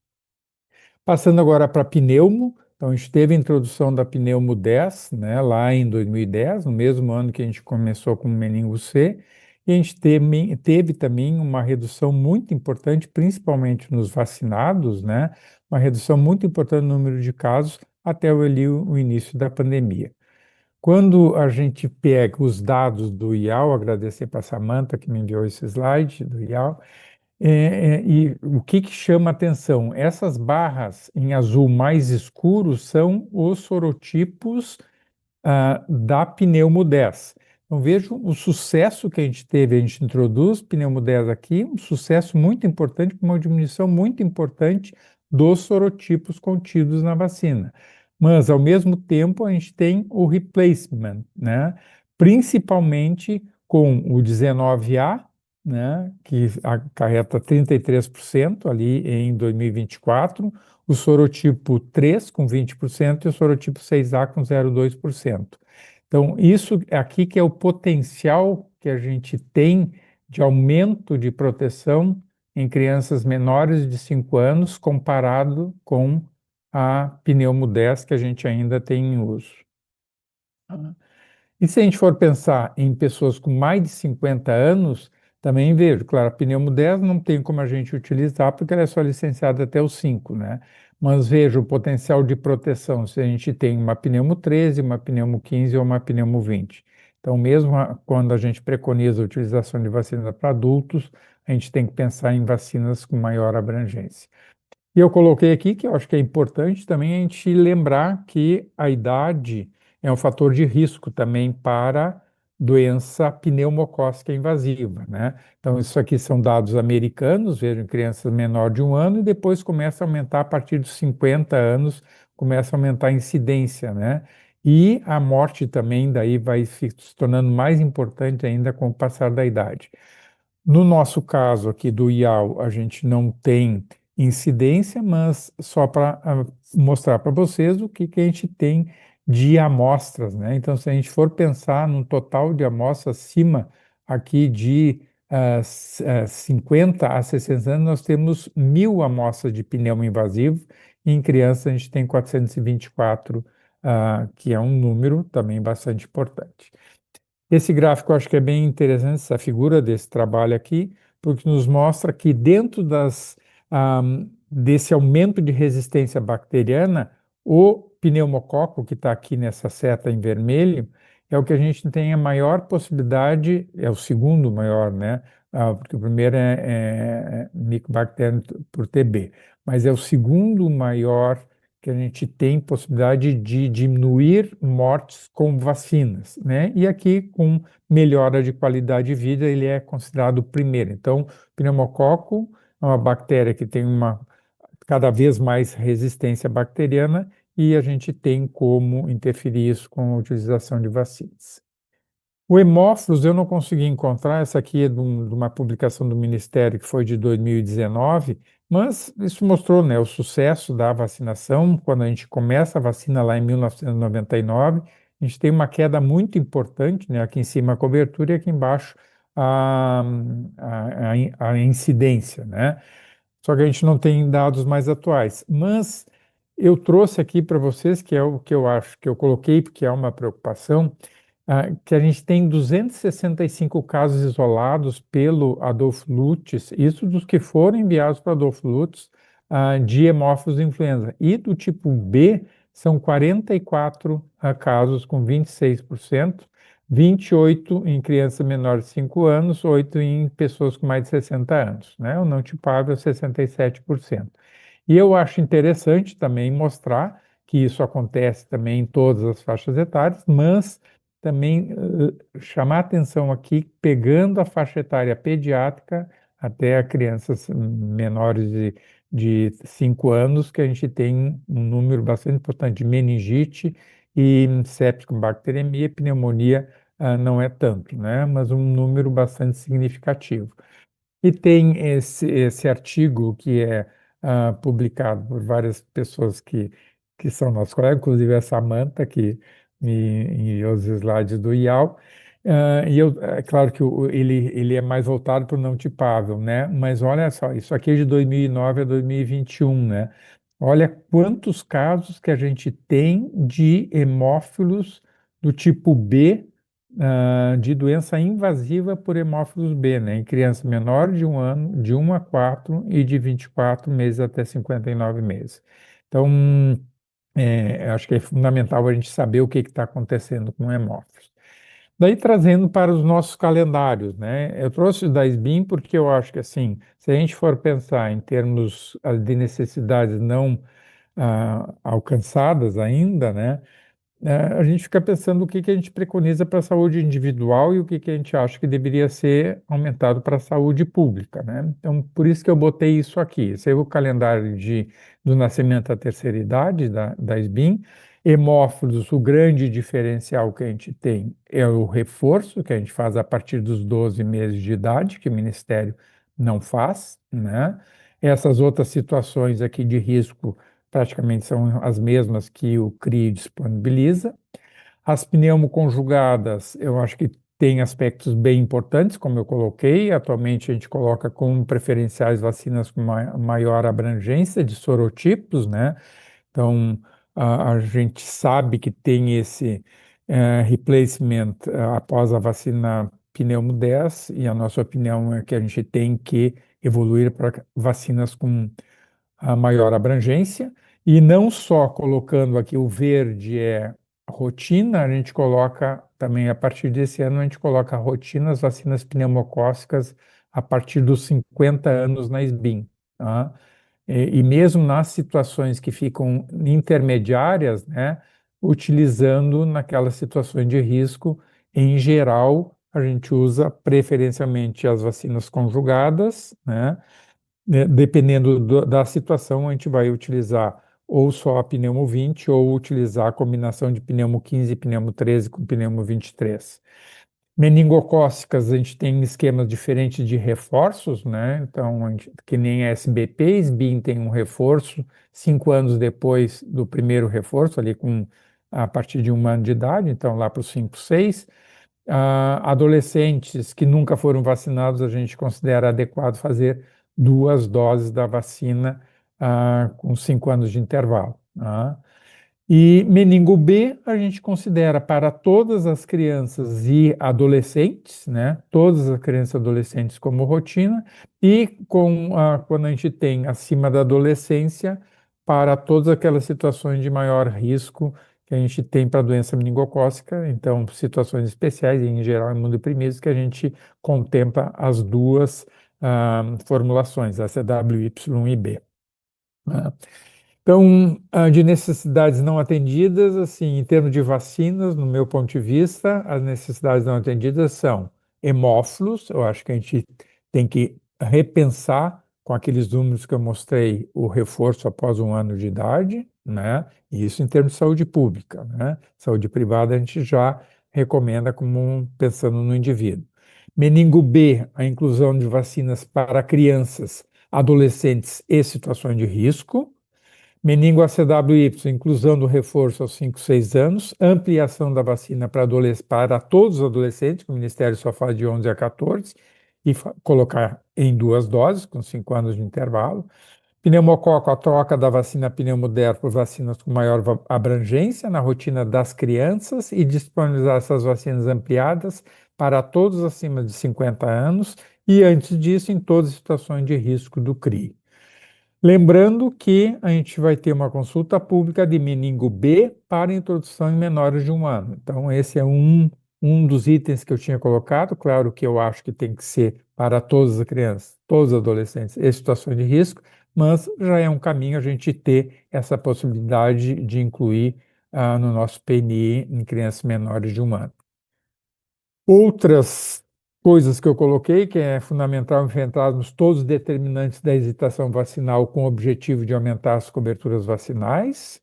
Passando agora para pneumo, então a gente teve a introdução da pneumo 10, né, lá em 2010, no mesmo ano que a gente começou com o meningo C, e a gente teve também uma redução muito importante, principalmente nos vacinados, né, uma redução muito importante no número de casos até o início da pandemia. Quando a gente pega os dados do IAL, agradecer para a Samantha que me enviou esse slide do IAL, e o que chama atenção? Essas barras em azul mais escuro são os sorotipos da Pneumo 10. Então vejam o sucesso que a gente teve, a gente introduz Pneumo 10 aqui, um sucesso muito importante, com uma diminuição muito importante dos sorotipos contidos na vacina. Mas, ao mesmo tempo, a gente tem o replacement, né? Principalmente com o 19A, né, que acarreta 33% ali em 2024, o sorotipo 3 com 20% e o sorotipo 6A com 0,2%. Então, isso aqui que é o potencial que a gente tem de aumento de proteção em crianças menores de 5 anos comparado com a pneumo 10 que a gente ainda tem em uso. E se a gente for pensar em pessoas com mais de 50 anos, também vejo, claro, a pneumo 10 não tem como a gente utilizar porque ela é só licenciada até os 5, né? Mas vejo o potencial de proteção se a gente tem uma pneumo 13, uma pneumo 15 ou uma pneumo 20. Então, mesmo quando a gente preconiza a utilização de vacina para adultos, a gente tem que pensar em vacinas com maior abrangência. E eu coloquei aqui que eu acho que é importante também a gente lembrar que a idade é um fator de risco também para doença pneumocócica invasiva, né? Então, isso aqui são dados americanos, vejam, crianças menor de 1 ano, e depois começa a aumentar a partir dos 50 anos, começa a aumentar a incidência, né? E a morte também daí vai se tornando mais importante ainda com o passar da idade. No nosso caso aqui do IAU, a gente não tem incidência, mas só para mostrar para vocês o que a gente tem de amostras, né? Então, se a gente for pensar num total de amostras acima aqui de 50 a 60 anos, nós temos 1.000 amostras de pneumo invasivo, e em criança a gente tem 424, que é um número também bastante importante. Esse gráfico eu acho que é bem interessante, essa figura desse trabalho aqui, porque nos mostra que dentro desse aumento de resistência bacteriana, o pneumococo, que está aqui nessa seta em vermelho, é o que a gente tem a maior possibilidade, é o segundo maior, né? Porque o primeiro é Mycobacterium por TB, mas é o segundo maior que a gente tem possibilidade de diminuir mortes com vacinas, né? E aqui, com melhora de qualidade de vida, ele é considerado o primeiro. Então, o pneumococo é uma bactéria que tem uma cada vez mais resistência bacteriana e a gente tem como interferir isso com a utilização de vacinas. O hemófilos eu não consegui encontrar, essa aqui é de uma publicação do Ministério que foi de 2019, mas isso mostrou, né, o sucesso da vacinação. Quando a gente começa a vacina lá em 1999, a gente tem uma queda muito importante, né, aqui em cima a cobertura e aqui embaixo a, a incidência, né? Só que a gente não tem dados mais atuais. Mas eu trouxe aqui para vocês, que é o que eu acho que eu coloquei, porque é uma preocupação, que a gente tem 265 casos isolados pelo Adolfo Lutz, isso dos que foram enviados para Adolfo Lutz, de hemófilos influenza. E do tipo B, são 44 casos, com 26%, 28 em crianças menores de 5 anos, 8 em pessoas com mais de 60 anos, né? O não tipável, 67%. E eu acho interessante também mostrar que isso acontece também em todas as faixas etárias, mas também chamar atenção aqui, pegando a faixa etária pediátrica até a crianças menores de 5 anos, que a gente tem um número bastante importante de meningite e septicemia, bacteremia, pneumonia não é tanto, né? Mas um número bastante significativo. E tem esse artigo que é publicado por várias pessoas que são nossos colegas, inclusive a Samantha, que me enviou os slides do IAL. E é claro que ele é mais voltado para o não tipável, né? Mas olha só, isso aqui é de 2009 a 2021, né? Olha quantos casos que a gente tem de hemófilos do tipo B, de doença invasiva por hemófilos B, né, em crianças menores de 1 ano, de 1 a 4 e de 24 meses até 59 meses. Então, acho que é fundamental a gente saber o que está acontecendo com hemófilos. Daí, trazendo para os nossos calendários, né, eu trouxe o da SBIM porque eu acho que, assim, se a gente for pensar em termos de necessidades não alcançadas ainda, né, a gente fica pensando o que a gente preconiza para a saúde individual e o que a gente acha que deveria ser aumentado para a saúde pública, né? Então, por isso que eu botei isso aqui. Esse é o calendário do nascimento à terceira idade da SBIM. Hemófilos, o grande diferencial que a gente tem é o reforço, que a gente faz a partir dos 12 meses de idade, que o Ministério não faz, né? Essas outras situações aqui de risco praticamente são as mesmas que o CRI disponibiliza. As pneumoconjugadas, eu acho que tem aspectos bem importantes, como eu coloquei. Atualmente a gente coloca como preferenciais vacinas com maior abrangência de sorotipos, né? Então, a gente sabe que tem esse replacement após a vacina pneumo 10, e a nossa opinião é que a gente tem que evoluir para vacinas com a maior abrangência, e não só colocando aqui o verde é rotina, a gente coloca também, a partir desse ano, a gente coloca a rotina as vacinas pneumocócicas a partir dos 50 anos na SBIM, tá? E mesmo nas situações que ficam intermediárias, né, utilizando naquelas situações de risco, em geral, a gente usa preferencialmente as vacinas conjugadas, né, dependendo da situação, a gente vai utilizar ou só a pneumo 20 ou utilizar a combinação de pneumo 15 e pneumo 13 com pneumo 23. Meningocócicas, a gente tem esquemas diferentes de reforços, né? Então, que nem a SBP, SBIM tem um reforço 5 anos depois do primeiro reforço, ali a partir de 1 ano de idade, então lá para os 5, 6. Adolescentes que nunca foram vacinados, a gente considera adequado fazer 2 doses da vacina com 5 anos de intervalo, tá? E meningo B a gente considera para todas as crianças e adolescentes, né? Todas as crianças e adolescentes como rotina, e quando a gente tem acima da adolescência, para todas aquelas situações de maior risco que a gente tem para a doença meningocócica, então situações especiais, e em geral imunodeprimidos, que a gente contempla as duas formulações, a CWY e B, né? Então, de necessidades não atendidas, assim, em termos de vacinas, no meu ponto de vista, as necessidades não atendidas são hemófilos. Eu acho que a gente tem que repensar com aqueles números que eu mostrei o reforço após 1 ano de idade, né? E isso em termos de saúde pública, né? Saúde privada a gente já recomenda como pensando no indivíduo. Meningo B, a inclusão de vacinas para crianças, adolescentes e situações de risco. Meningo ACWY, inclusão do reforço aos 5, 6 anos, ampliação da vacina para todos os adolescentes, que o Ministério só faz de 11 a 14, e colocar em 2 doses, com 5 anos de intervalo. Pneumococo, a troca da vacina pneumoder por vacinas com maior abrangência na rotina das crianças, e disponibilizar essas vacinas ampliadas para todos acima de 50 anos, e antes disso, em todas as situações de risco do CRI. Lembrando que a gente vai ter uma consulta pública de meningo B para introdução em menores de 1 ano. Então, esse é um dos itens que eu tinha colocado. Claro que eu acho que tem que ser para todas as crianças, todos os adolescentes em situações de risco, mas já é um caminho a gente ter essa possibilidade de incluir no nosso PNI em crianças menores de 1 ano. Outras coisas que eu coloquei, que é fundamental enfrentarmos todos os determinantes da hesitação vacinal com o objetivo de aumentar as coberturas vacinais,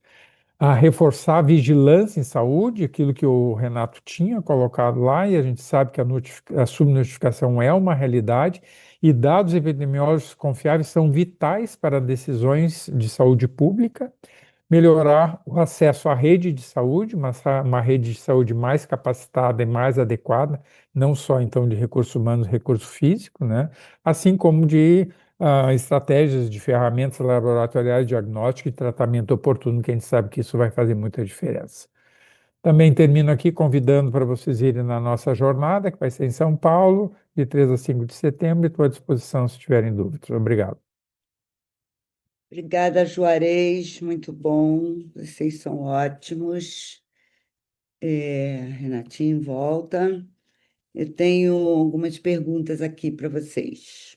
a reforçar a vigilância em saúde, aquilo que o Renato tinha colocado lá, e a gente sabe que a subnotificação é uma realidade, e dados epidemiológicos confiáveis são vitais para decisões de saúde pública. Melhorar o acesso à rede de saúde, uma rede de saúde mais capacitada e mais adequada, não só então de recursos humanos, recurso físico, né? Assim como de estratégias de ferramentas laboratoriais, diagnóstico e tratamento oportuno, que a gente sabe que isso vai fazer muita diferença. Também termino aqui convidando para vocês irem na nossa jornada, que vai ser em São Paulo, de 3 a 5 de setembro, e estou à disposição se tiverem dúvidas. Obrigado. Obrigada, Juarez, muito bom. Vocês são ótimos. Renatinho, volta. Eu tenho algumas perguntas aqui para vocês.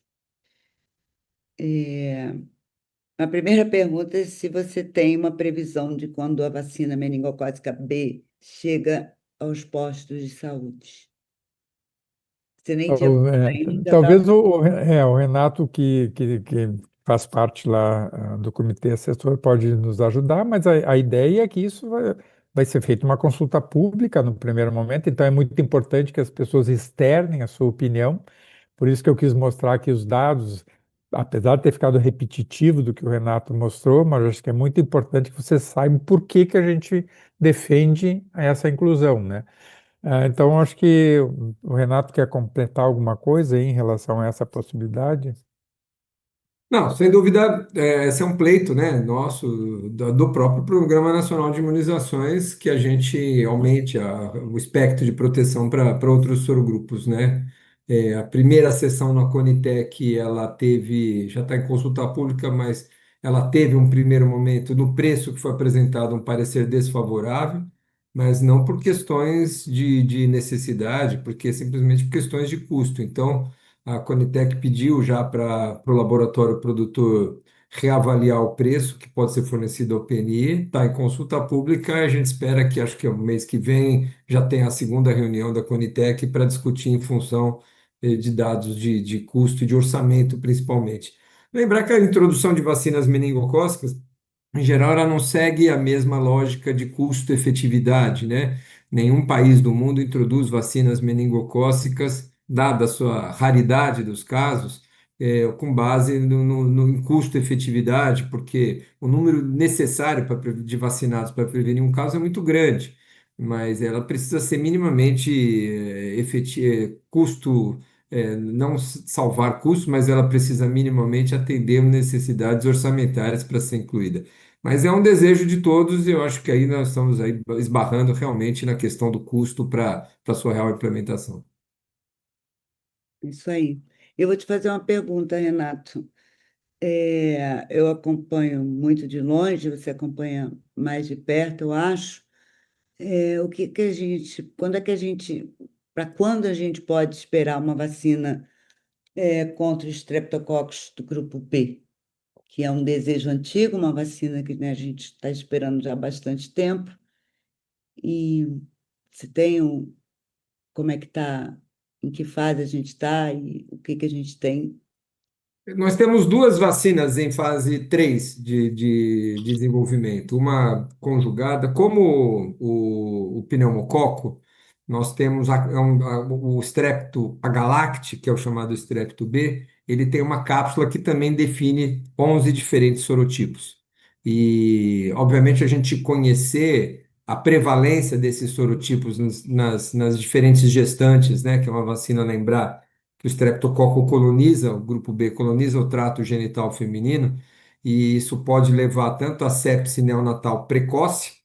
A primeira pergunta é se você tem uma previsão de quando a vacina meningocócica B chega aos postos de saúde. Você nem tinha falado ainda, já Talvez está. o Renato, que faz parte lá do comitê assessor, pode nos ajudar, mas a ideia é que isso vai ser feita uma consulta pública no primeiro momento, então é muito importante que as pessoas externem a sua opinião. Por isso que eu quis mostrar aqui os dados apesar de ter ficado repetitivo do que o Renato mostrou, mas acho que é muito importante que você saiba por que que a gente defende essa inclusão, né? Então, acho que o Renato quer completar alguma coisa aí em relação a essa possibilidade. Não, sem dúvida, esse é um pleito, né, nosso, do próprio Programa Nacional de Imunizações, que a gente aumente o espectro de proteção para outros sorogrupos, né? A primeira sessão na Conitec, ela teve, já está em consulta pública, mas ela teve um primeiro momento, no preço que foi apresentado, um parecer desfavorável, mas não por questões de necessidade, porque simplesmente por questões de custo. Então, a Conitec pediu já para o laboratório produtor reavaliar o preço que pode ser fornecido ao PNI. Está em consulta pública. A gente espera que, acho que é o mês que vem, já tenha a segunda reunião da Conitec para discutir em função de dados de custo e de orçamento, principalmente. Lembrar que a introdução de vacinas meningocócicas em geral, ela não segue a mesma lógica de custo-efetividade, né? Nenhum país do mundo introduz vacinas meningocócicas, dada a sua raridade dos casos, com base em custo-efetividade, porque o número necessário de vacinados para prevenir um caso é muito grande, mas ela precisa ser minimamente custo, não salvar custos, mas ela precisa minimamente atender necessidades orçamentárias para ser incluída. Mas é um desejo de todos e eu acho que aí nós estamos aí esbarrando realmente na questão do custo para sua real implementação. Isso aí. Eu vou te fazer uma pergunta, Renato. Eu acompanho muito de longe, você acompanha mais de perto, eu acho. O que que a gente, quando é que a gente, para quando a gente pode esperar uma vacina contra o Streptococcus do grupo B, que é um desejo antigo, uma vacina que, né, a gente está esperando já há bastante tempo. E se tem como é que está, em que fase a gente está e o que que a gente tem. Nós temos duas vacinas em fase 3 de desenvolvimento, uma conjugada, como o pneumococo, nós temos o Strepto agalacti, que é o chamado Strepto B, ele tem uma cápsula que também define 11 diferentes sorotipos. E, obviamente, a gente conhecer a prevalência desses sorotipos nas diferentes gestantes, né, que é uma vacina, lembrar que o estreptococo coloniza, o grupo B coloniza o trato genital feminino, e isso pode levar tanto a sepse neonatal precoce,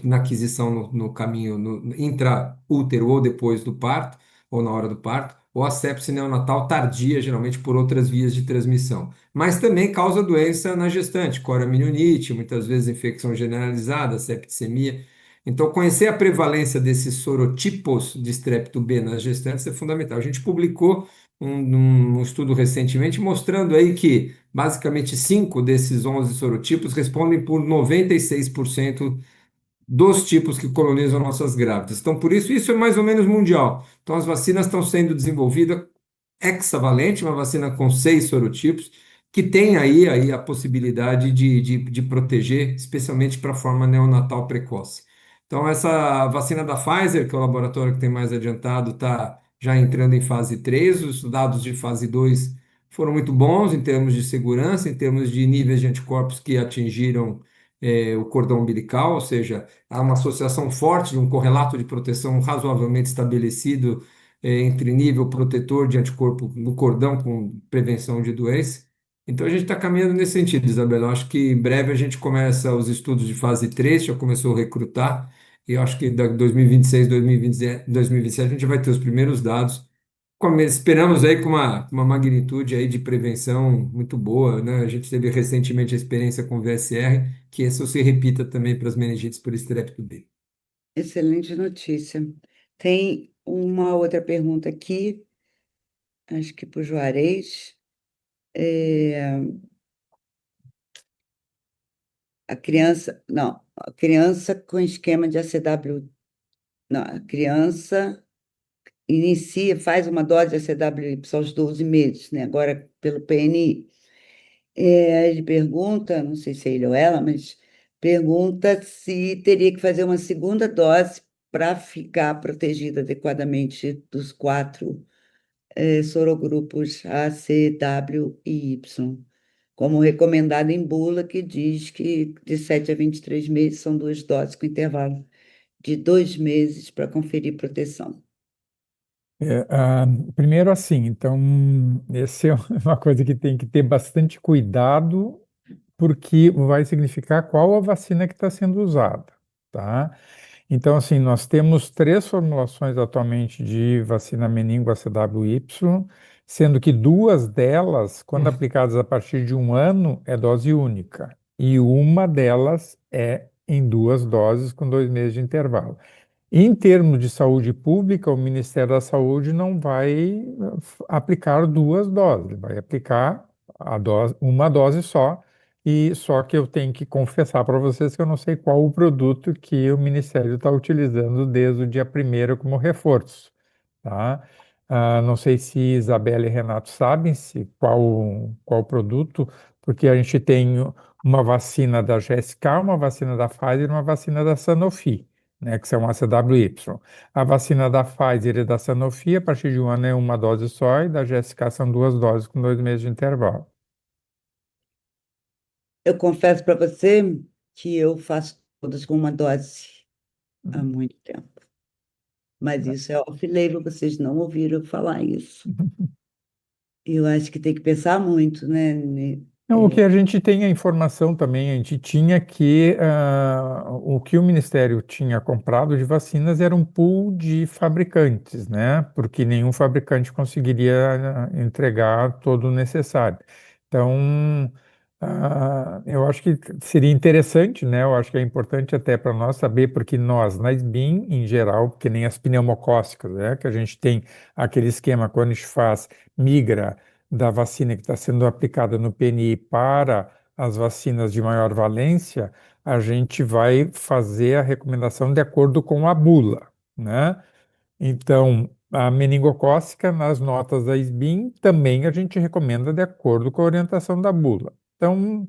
na aquisição no caminho no intraútero ou depois do parto, ou na hora do parto, ou a sepse neonatal tardia, geralmente por outras vias de transmissão. Mas também causa doença na gestante, coriamnioniite, muitas vezes infecção generalizada, septicemia. Então, conhecer a prevalência desses sorotipos de Strepto B nas gestantes é fundamental. A gente publicou um estudo recentemente mostrando aí que basicamente 5 desses 11 sorotipos respondem por 96% dos tipos que colonizam nossas grávidas. Então, por isso, isso é mais ou menos mundial. Então, as vacinas estão sendo desenvolvidas hexavalente, uma vacina com 6 sorotipos, que tem aí a possibilidade de proteger, especialmente para a forma neonatal precoce. Então, essa vacina da Pfizer, que é o laboratório que tem mais adiantado, está já entrando em fase 3. Os dados de fase 2 foram muito bons em termos de segurança, em termos de níveis de anticorpos que atingiram o cordão umbilical, ou seja, há uma associação forte de um correlato de proteção razoavelmente estabelecido entre nível protetor de anticorpo no cordão com prevenção de doença. Então a gente está caminhando nesse sentido, Isabela. Eu acho que em breve a gente começa os estudos de fase 3, já começou a recrutar, e eu acho que da 2026, 2027 a gente vai ter os primeiros dados. Esperamos aí com uma magnitude aí de prevenção muito boa, né? A gente teve recentemente a experiência com o VSR, que isso se repita também para as meningites por estrepto B. Excelente notícia. Tem uma outra pergunta aqui, acho que para o Juarez. É, a criança com esquema de ACW, não, a criança faz uma dose de ACWY aos 12 meses, né? Agora pelo PNI. Ele pergunta, não sei se é ele ou ela, mas pergunta se teria que fazer uma segunda dose para ficar protegida adequadamente dos 4 sorogrupos A, C, W e Y, como recomendado em bula, que diz que de 7 a 23 meses são 2 doses com intervalo de 2 meses para conferir proteção. Primeiro assim, então, essa é uma coisa que tem que ter bastante cuidado, porque vai significar qual a vacina que está sendo usada, tá? Então, assim, nós temos três formulações atualmente de vacina meningo ACWY, sendo que duas delas, quando aplicadas a partir de 1 ano, é dose única, e uma delas é em 2 doses com 2 meses de intervalo. Em termos de saúde pública, o Ministério da Saúde não vai aplicar 2 doses, vai aplicar uma dose só, e só que eu tenho que confessar para vocês que eu não sei qual o produto que o Ministério está utilizando desde o dia primeiro como reforço, tá? Não sei se Isabela e Renato sabem se qual produto, porque a gente tem uma vacina da GSK, uma vacina da Pfizer e uma vacina da Sanofi, né, que são a CWY. A vacina da Pfizer e da Sanofi, a partir de 1 ano, é uma dose só, e da GSK são 2 doses com 2 meses de intervalo. Eu confesso para você que eu faço todas com uma dose há muito tempo. Mas isso é off-label, vocês não ouviram falar isso. Eu acho que tem que pensar muito, né? Não, o que a gente tem a informação também, a gente tinha que o que o Ministério tinha comprado de vacinas era um pool de fabricantes, né? Porque nenhum fabricante conseguiria entregar todo o necessário. Então, eu acho que seria interessante, né? Eu acho que é importante até para nós saber, porque nós, na SBIM, em geral, que nem as pneumocócicas, né? Que a gente tem aquele esquema quando a gente migra da vacina que está sendo aplicada no PNI para as vacinas de maior valência, a gente vai fazer a recomendação de acordo com a bula, né? Então, a meningocócica, nas notas da SBIM, também a gente recomenda de acordo com a orientação da bula. Então,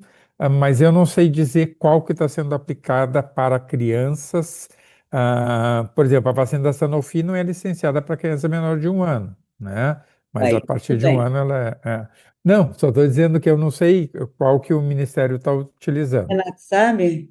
mas eu não sei dizer qual que está sendo aplicada para crianças. Por exemplo, a vacina da Sanofi não é licenciada para criança menor de 1 ano, né? Mas a Aí, partir tudo de um bem. ano ela. Não, só estou dizendo que eu não sei qual que o Ministério está utilizando. Renato, sabe?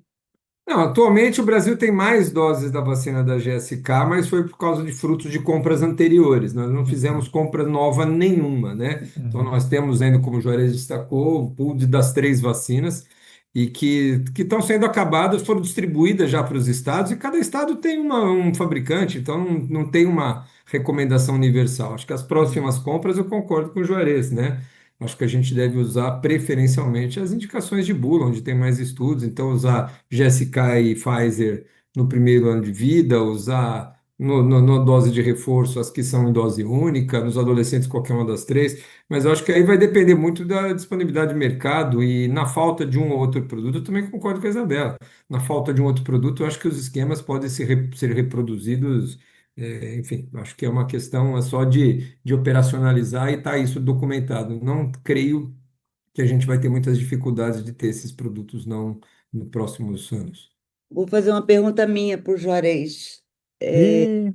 Não, atualmente o Brasil tem mais doses da vacina da GSK, mas foi por causa de frutos de compras anteriores. Nós não fizemos Uhum, compra nova nenhuma, né? Então uhum, nós temos ainda, como o Juarez destacou, o pool das três vacinas e que estão sendo acabadas, foram distribuídas já para os estados e cada estado tem um fabricante, então não tem uma recomendação universal. Acho que as uhum. próximas compras eu concordo com o Juarez, né? Acho que a gente deve usar preferencialmente as indicações de bula, onde tem mais estudos. Então, usar GSK e Pfizer no primeiro ano de vida, usar na dose de reforço as que são em dose única, nos adolescentes qualquer uma das três. Mas eu acho que aí vai depender muito da disponibilidade de mercado e na falta de um ou outro produto, eu também concordo com a Isabela. Na falta de um outro produto, eu acho que os esquemas podem ser reproduzidos enfim, acho que é uma questão só de operacionalizar e tá isso documentado. Não creio que a gente vai ter muitas dificuldades de ter esses produtos não nos próximos anos. Vou fazer uma pergunta minha para o Juarez. E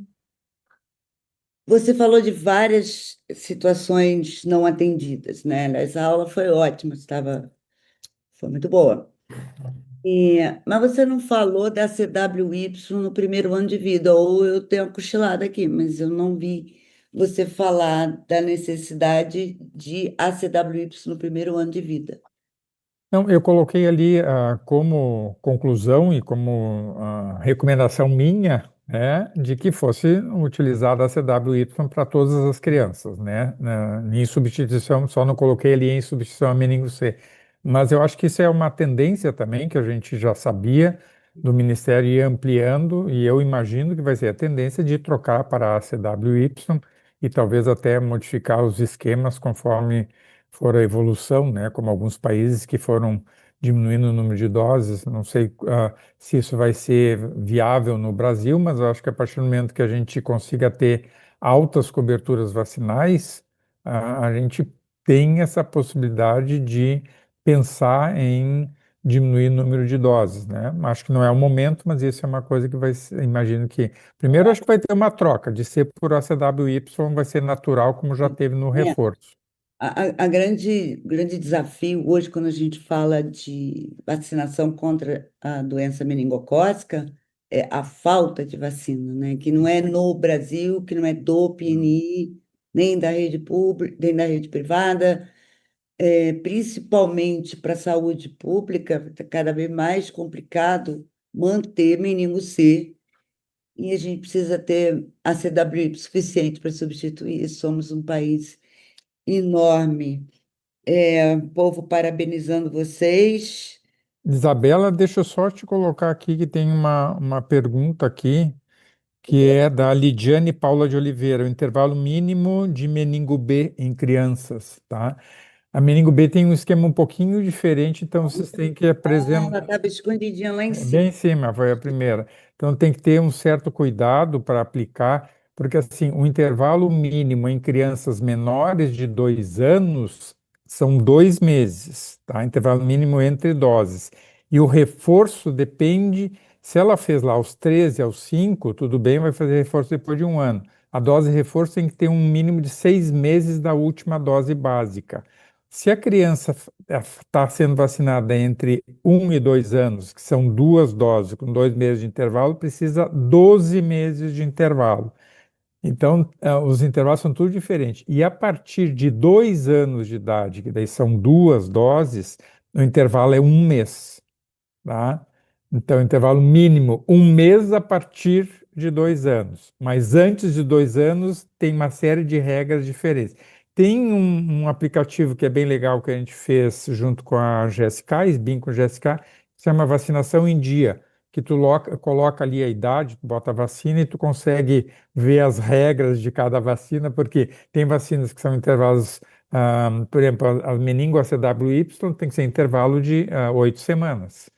Você falou de várias situações não atendidas, né? Essa aula foi ótima, foi muito boa. Mas você não falou da CWY no primeiro ano de vida, ou eu tenho uma cochilada aqui, mas eu não vi você falar da necessidade de ACWY no primeiro ano de vida. Não, eu coloquei ali como conclusão e como recomendação minha, né, de que fosse utilizada a CWY para todas as crianças, né, em substituição, só não coloquei ali em substituição a meningo C. Mas eu acho que isso é uma tendência também que a gente já sabia do Ministério ir ampliando, e eu imagino que vai ser a tendência de trocar para a CWY e talvez até modificar os esquemas conforme for a evolução, né, como alguns países que foram diminuindo o número de doses. Não sei, se isso vai ser viável no Brasil, mas eu acho que a partir do momento que a gente consiga ter altas coberturas vacinais, a gente tem essa possibilidade de pensar em diminuir o número de doses, né? Acho que não é o momento, mas isso é uma coisa que vai ser, imagino que, primeiro acho que vai ter uma troca, de C por ACWY vai ser natural, como já teve no É, reforço. a grande desafio hoje, quando a gente fala de vacinação contra a doença meningocócica, é a falta de vacina, né? Que não é no Brasil, que não é do PNI, nem da rede pública, nem da rede privada, principalmente para a saúde pública, está cada vez mais complicado manter meningo C, e a gente precisa ter a CWI suficiente para substituir. Somos um país enorme. Povo parabenizando vocês. Isabela, deixa eu só te colocar aqui que tem uma pergunta aqui, que é da Lidiane Paula de Oliveira, o intervalo mínimo de meningo B em crianças, tá? A meningo B tem um esquema um pouquinho diferente, então vocês têm que Ela apresentar. estava escondidinha lá em É bem cima. em cima, foi a primeira. Então tem que ter um certo cuidado para aplicar, porque assim, o intervalo mínimo em crianças menores de 2 anos são 2 meses, tá? Intervalo mínimo entre doses. E o reforço depende, se ela fez lá aos 13, aos 5, tudo bem, vai fazer reforço depois de 1 ano. A dose de reforço tem que ter um mínimo de 6 meses da última dose básica. Se a criança está sendo vacinada entre 1 e 2 anos, que são 2 doses, com 2 meses de intervalo, precisa 12 meses de intervalo. Então, os intervalos são tudo diferentes. E a partir de 2 anos de idade, que daí são 2 doses, o intervalo é 1 mês, tá? Então, intervalo mínimo 1 mês a partir de 2 anos. Mas antes de 2 anos, tem uma série de regras diferentes. Tem um aplicativo que é bem legal que a gente fez junto com a GSK, SBIM com a GSK, que se chama Vacinação em Dia, que tu coloca ali a idade, tu bota a vacina e tu consegue ver as regras de cada vacina, porque tem vacinas que são intervalos, por exemplo, a meningo ACWY tem que ser intervalo de 8 semanas,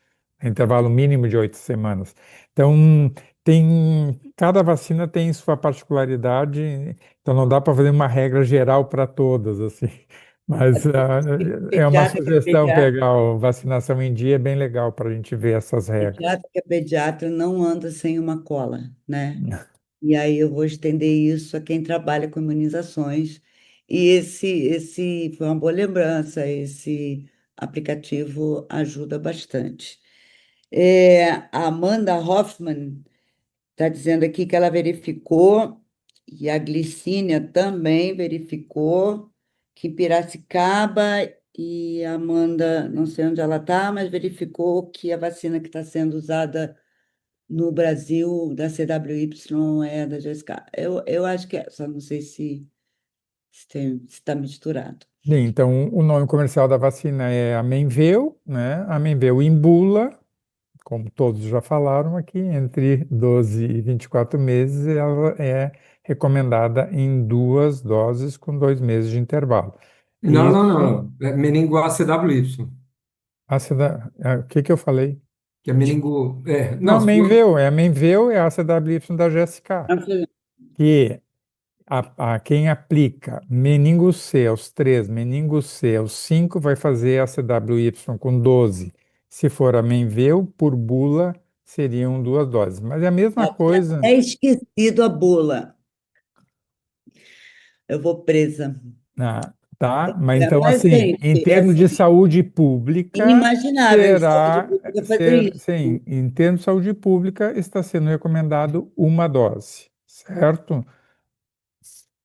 intervalo mínimo de 8 semanas. Então, cada vacina tem sua particularidade, então não dá para fazer uma regra geral para todas, assim. Mas é uma Pediatra que é sugestão pediatra, pegar a vacinação em dia, é bem legal para a gente ver essas regras. pediatra que é pediatra não anda sem uma cola, né? E aí eu vou estender isso a quem trabalha com imunizações. E esse foi uma boa lembrança, esse aplicativo ajuda bastante. A Amanda Hoffman está dizendo aqui que ela verificou, e a Glicínia também verificou, que em Piracicaba, e a Amanda, não sei onde ela está, mas verificou que a vacina que está sendo usada no Brasil, da CWY, é a da GSK. Eu acho que é, só não sei se está misturado. Bem, então, o nome comercial da vacina é Amenveu, né? Amenveu em bula, como todos já falaram aqui, entre 12 e 24 meses, ela é recomendada em 2 doses com 2 meses de intervalo. Não, Isso, não, não. É meningo ACWY, o que que eu falei? que é meningo. É, não, Não, você falou. Menveu é a CWY da GSK, que quem aplica meningo C aos 3, meningo C aos 5, vai fazer a CWY com 12. Se for a Menveu, por bula, seriam 2 doses. Mas é a mesma Ó, tinha coisa. até esquecido a bula. Eu vou presa. Tá? Mas então, Mas, assim, em gente, é termos de assim, saúde pública, inimaginável de saúde será pública fazer ser, isso. sim, em termos de saúde pública, está sendo recomendado 1 dose, certo?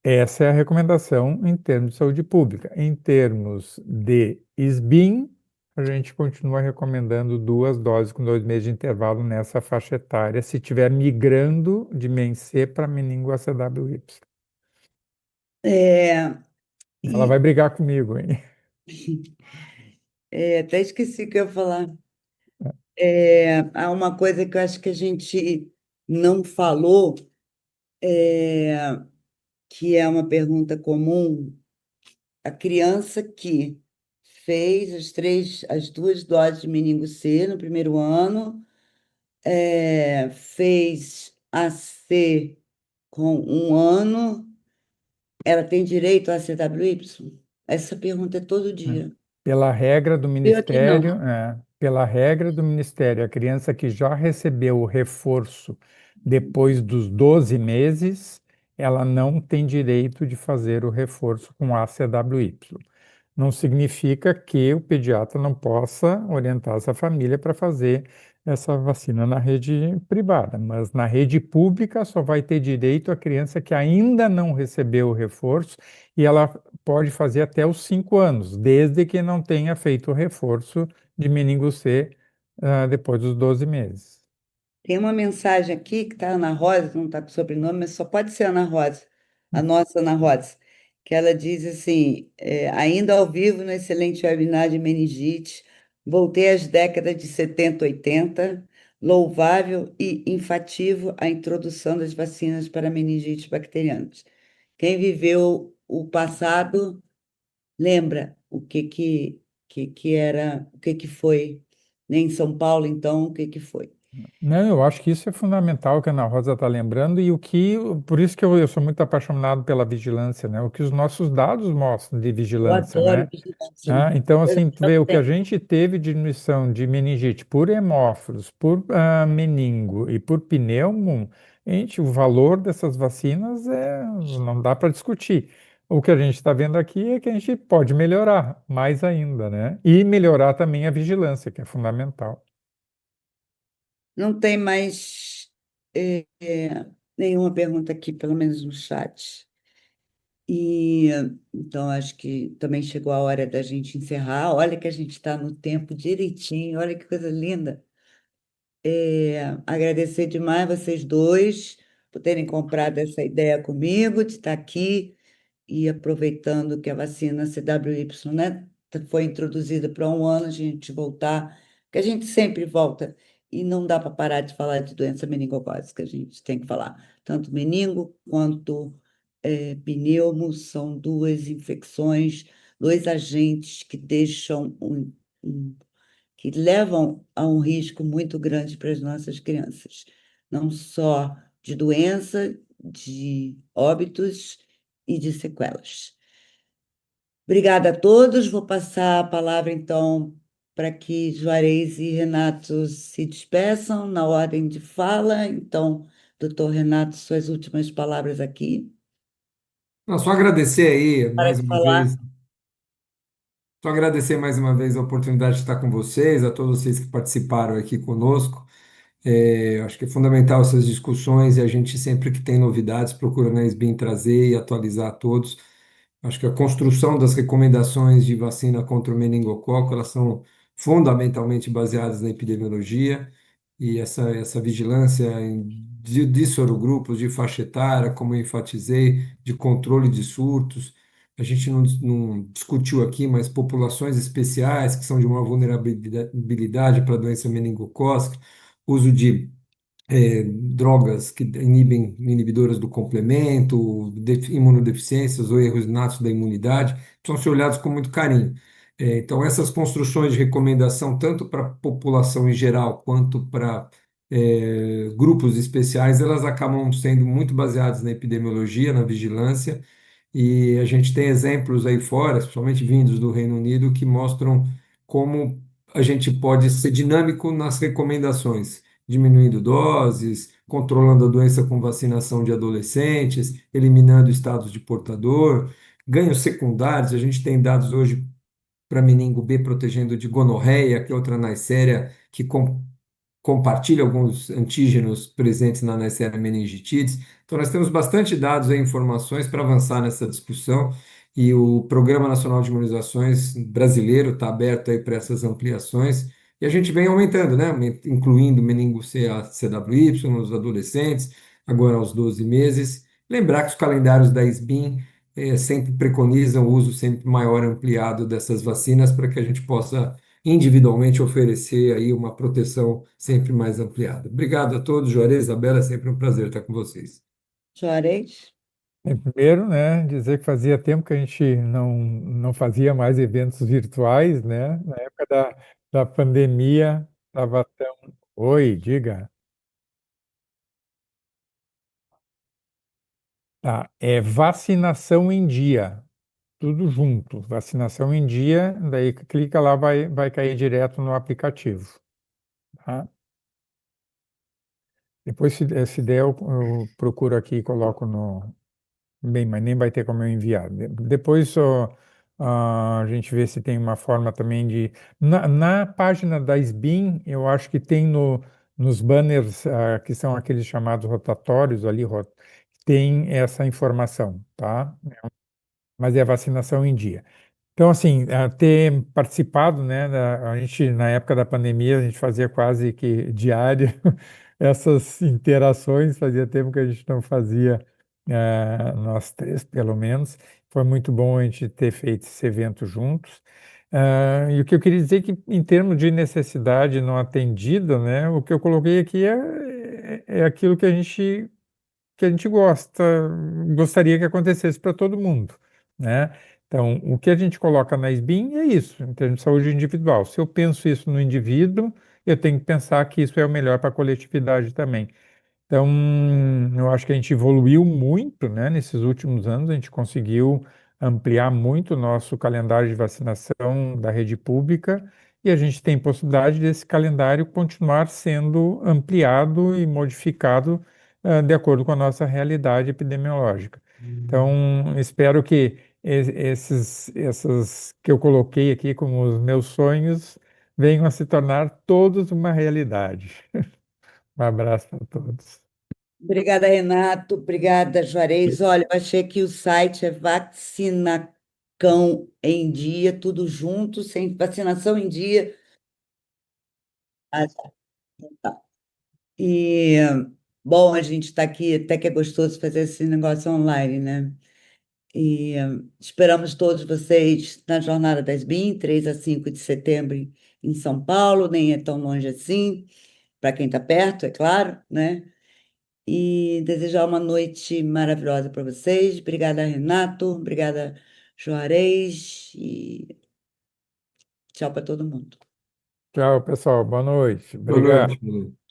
Essa é a recomendação em termos de saúde pública. Em termos de SBIM, a gente continua recomendando 2 doses com 2 meses de intervalo nessa faixa etária, se estiver migrando de MEN-C para meningo ACWY. É, Ela e vai brigar comigo, hein? até esqueci o que eu ia falar. Há uma coisa que eu acho que a gente não falou, é, que é uma pergunta comum. A criança que fez as 2 doses de meningo C no primeiro ano, fez a C com 1 ano, ela tem direito à CWY? Essa pergunta é todo dia. Pela regra do Eu aqui não. Ministério, pela regra do Ministério, a criança que já recebeu o reforço depois dos 12 meses, ela não tem direito de fazer o reforço com ACWY. Não significa que o pediatra não possa orientar essa família para fazer essa vacina na rede privada, mas na rede pública só vai ter direito a criança que ainda não recebeu o reforço e ela pode fazer até os 5 anos, desde que não tenha feito o reforço de meningo C, depois dos 12 meses. Tem uma mensagem aqui que está Ana Rosa, não está com sobrenome, mas só pode ser Ana Rosa, a nossa Ana Rosa, que ela diz assim: ainda ao vivo no excelente webinar de meningite, voltei às décadas de 70, 80, louvável e enfativo a introdução das vacinas para meningite bacterianas. Quem viveu o passado lembra o que era, o que que foi, nem em São Paulo, então, o que que foi. Não, eu acho que isso é fundamental que a Ana Rosa está lembrando e por isso que eu sou muito apaixonado pela vigilância, né? O que os nossos dados mostram de Eu vigilância, adoro né? vigilância. Então, Eu assim, tu vê o que a gente teve de diminuição de meningite por hemófilos, por meningo e por pneumo, gente, o valor dessas vacinas não dá para discutir. O que a gente está vendo aqui é que a gente pode melhorar mais ainda, né? E melhorar também a vigilância, que é fundamental. Não tem mais nenhuma pergunta aqui, pelo menos no chat. E então acho que também chegou a hora da gente encerrar. Olha que a gente está no tempo direitinho, olha que coisa linda. Agradecer demais vocês dois por terem comprado essa ideia comigo, de estar aqui e aproveitando que a vacina CWY, né, foi introduzida para um ano, a gente voltar, que a gente sempre volta, e não dá para parar de falar de doença meningocócica, que a gente tem que falar. Tanto meningo quanto pneumo são duas infecções, dois agentes que deixam que levam a um risco muito grande para as nossas crianças, não só de doença, de óbitos e de sequelas. Obrigada a todos. Vou passar a palavra, então, para que Juarez e Renato se despeçam na ordem de fala. Então, doutor Renato, suas últimas palavras aqui. Não, só agradecer aí Para mais de uma falar. vez. Só agradecer mais uma vez a oportunidade de estar com vocês, a todos vocês que participaram aqui conosco. Acho que é fundamental essas discussões e a gente sempre que tem novidades procura na SBIM trazer e atualizar a todos. Acho que a construção das recomendações de vacina contra o meningococo, elas são fundamentalmente baseadas na epidemiologia e essa vigilância de sorogrupos, de faixa etária, como eu enfatizei, de controle de surtos. A gente não discutiu aqui, mas populações especiais que são de uma vulnerabilidade para a doença meningocócica, uso de drogas que inibidoras do complemento, imunodeficiências ou erros inatos da imunidade, precisam ser olhados com muito carinho. Então, essas construções de recomendação, tanto para a população em geral quanto para grupos especiais, elas acabam sendo muito baseadas na epidemiologia, na vigilância, e a gente tem exemplos aí fora, principalmente vindos do Reino Unido, que mostram como a gente pode ser dinâmico nas recomendações diminuindo doses, controlando a doença com vacinação de adolescentes, eliminando estados de portador, ganhos secundários. A gente tem dados hoje para meningo B protegendo de gonorreia, que é outra neisseria que compartilha alguns antígenos presentes na Neisseria meningitidis. Então, nós temos bastante dados e informações para avançar nessa discussão e o Programa Nacional de Imunizações brasileiro está aberto aí para essas ampliações e a gente vem aumentando, né? Incluindo meningo C a CWY nos adolescentes, agora aos 12 meses. Lembrar que os calendários da SBIM sempre preconizam o uso sempre maior ampliado dessas vacinas para que a gente possa individualmente oferecer aí uma proteção sempre mais ampliada. Obrigado a todos, Juarez, Isabela, é sempre um prazer estar com vocês. Juarez? Primeiro, né, dizer que fazia tempo que a gente não fazia mais eventos virtuais, né? Na época da pandemia, estava tão... Oi, diga. Tá, é vacinação em dia. tudo junto. Vacinação em dia, daí clica lá, vai cair direto no aplicativo, tá? Depois, se der, eu procuro aqui e coloco no. Bem, mas nem vai ter como eu enviar. Depois só, a gente vê se tem uma forma também de. Na página da SBIM, eu acho que tem nos banners, que são aqueles chamados rotatórios ali, tem essa informação, tá? Mas é vacinação em dia. Então, assim, ter participado, né, a gente, na época da pandemia, a gente fazia quase que diário essas interações, fazia tempo que a gente não fazia, nós três, pelo menos. Foi muito bom a gente ter feito esse evento juntos. E o que eu queria dizer é que, em termos de necessidade não atendida, né, o que eu coloquei aqui é aquilo que a gente gostaria que acontecesse para todo mundo, né? Então, o que a gente coloca na SBIM é isso, em termos de saúde individual. Se eu penso isso no indivíduo, eu tenho que pensar que isso é o melhor para a coletividade também. Então, eu acho que a gente evoluiu muito, né, nesses últimos anos, a gente conseguiu ampliar muito o nosso calendário de vacinação da rede pública e a gente tem possibilidade desse calendário continuar sendo ampliado e modificado, de acordo com a nossa realidade epidemiológica. Então, espero que esses que eu coloquei aqui como os meus sonhos venham a se tornar todos uma realidade. Um abraço para todos. Obrigada, Renato. Obrigada, Juarez. Olha, eu achei que o site é Vacinacão em Dia, tudo junto, sem vacinação em dia. Ah, tá. E, bom, a gente está aqui, até que é gostoso fazer esse negócio online, né? E esperamos todos vocês na Jornada das BIM, 3 a 5 de setembro em São Paulo, nem é tão longe assim, para quem está perto, é claro, né? E desejar uma noite maravilhosa para vocês. Obrigada, Renato. Obrigada, Juarez. E tchau para todo mundo. Tchau, pessoal. Boa noite. Boa Obrigado. noite.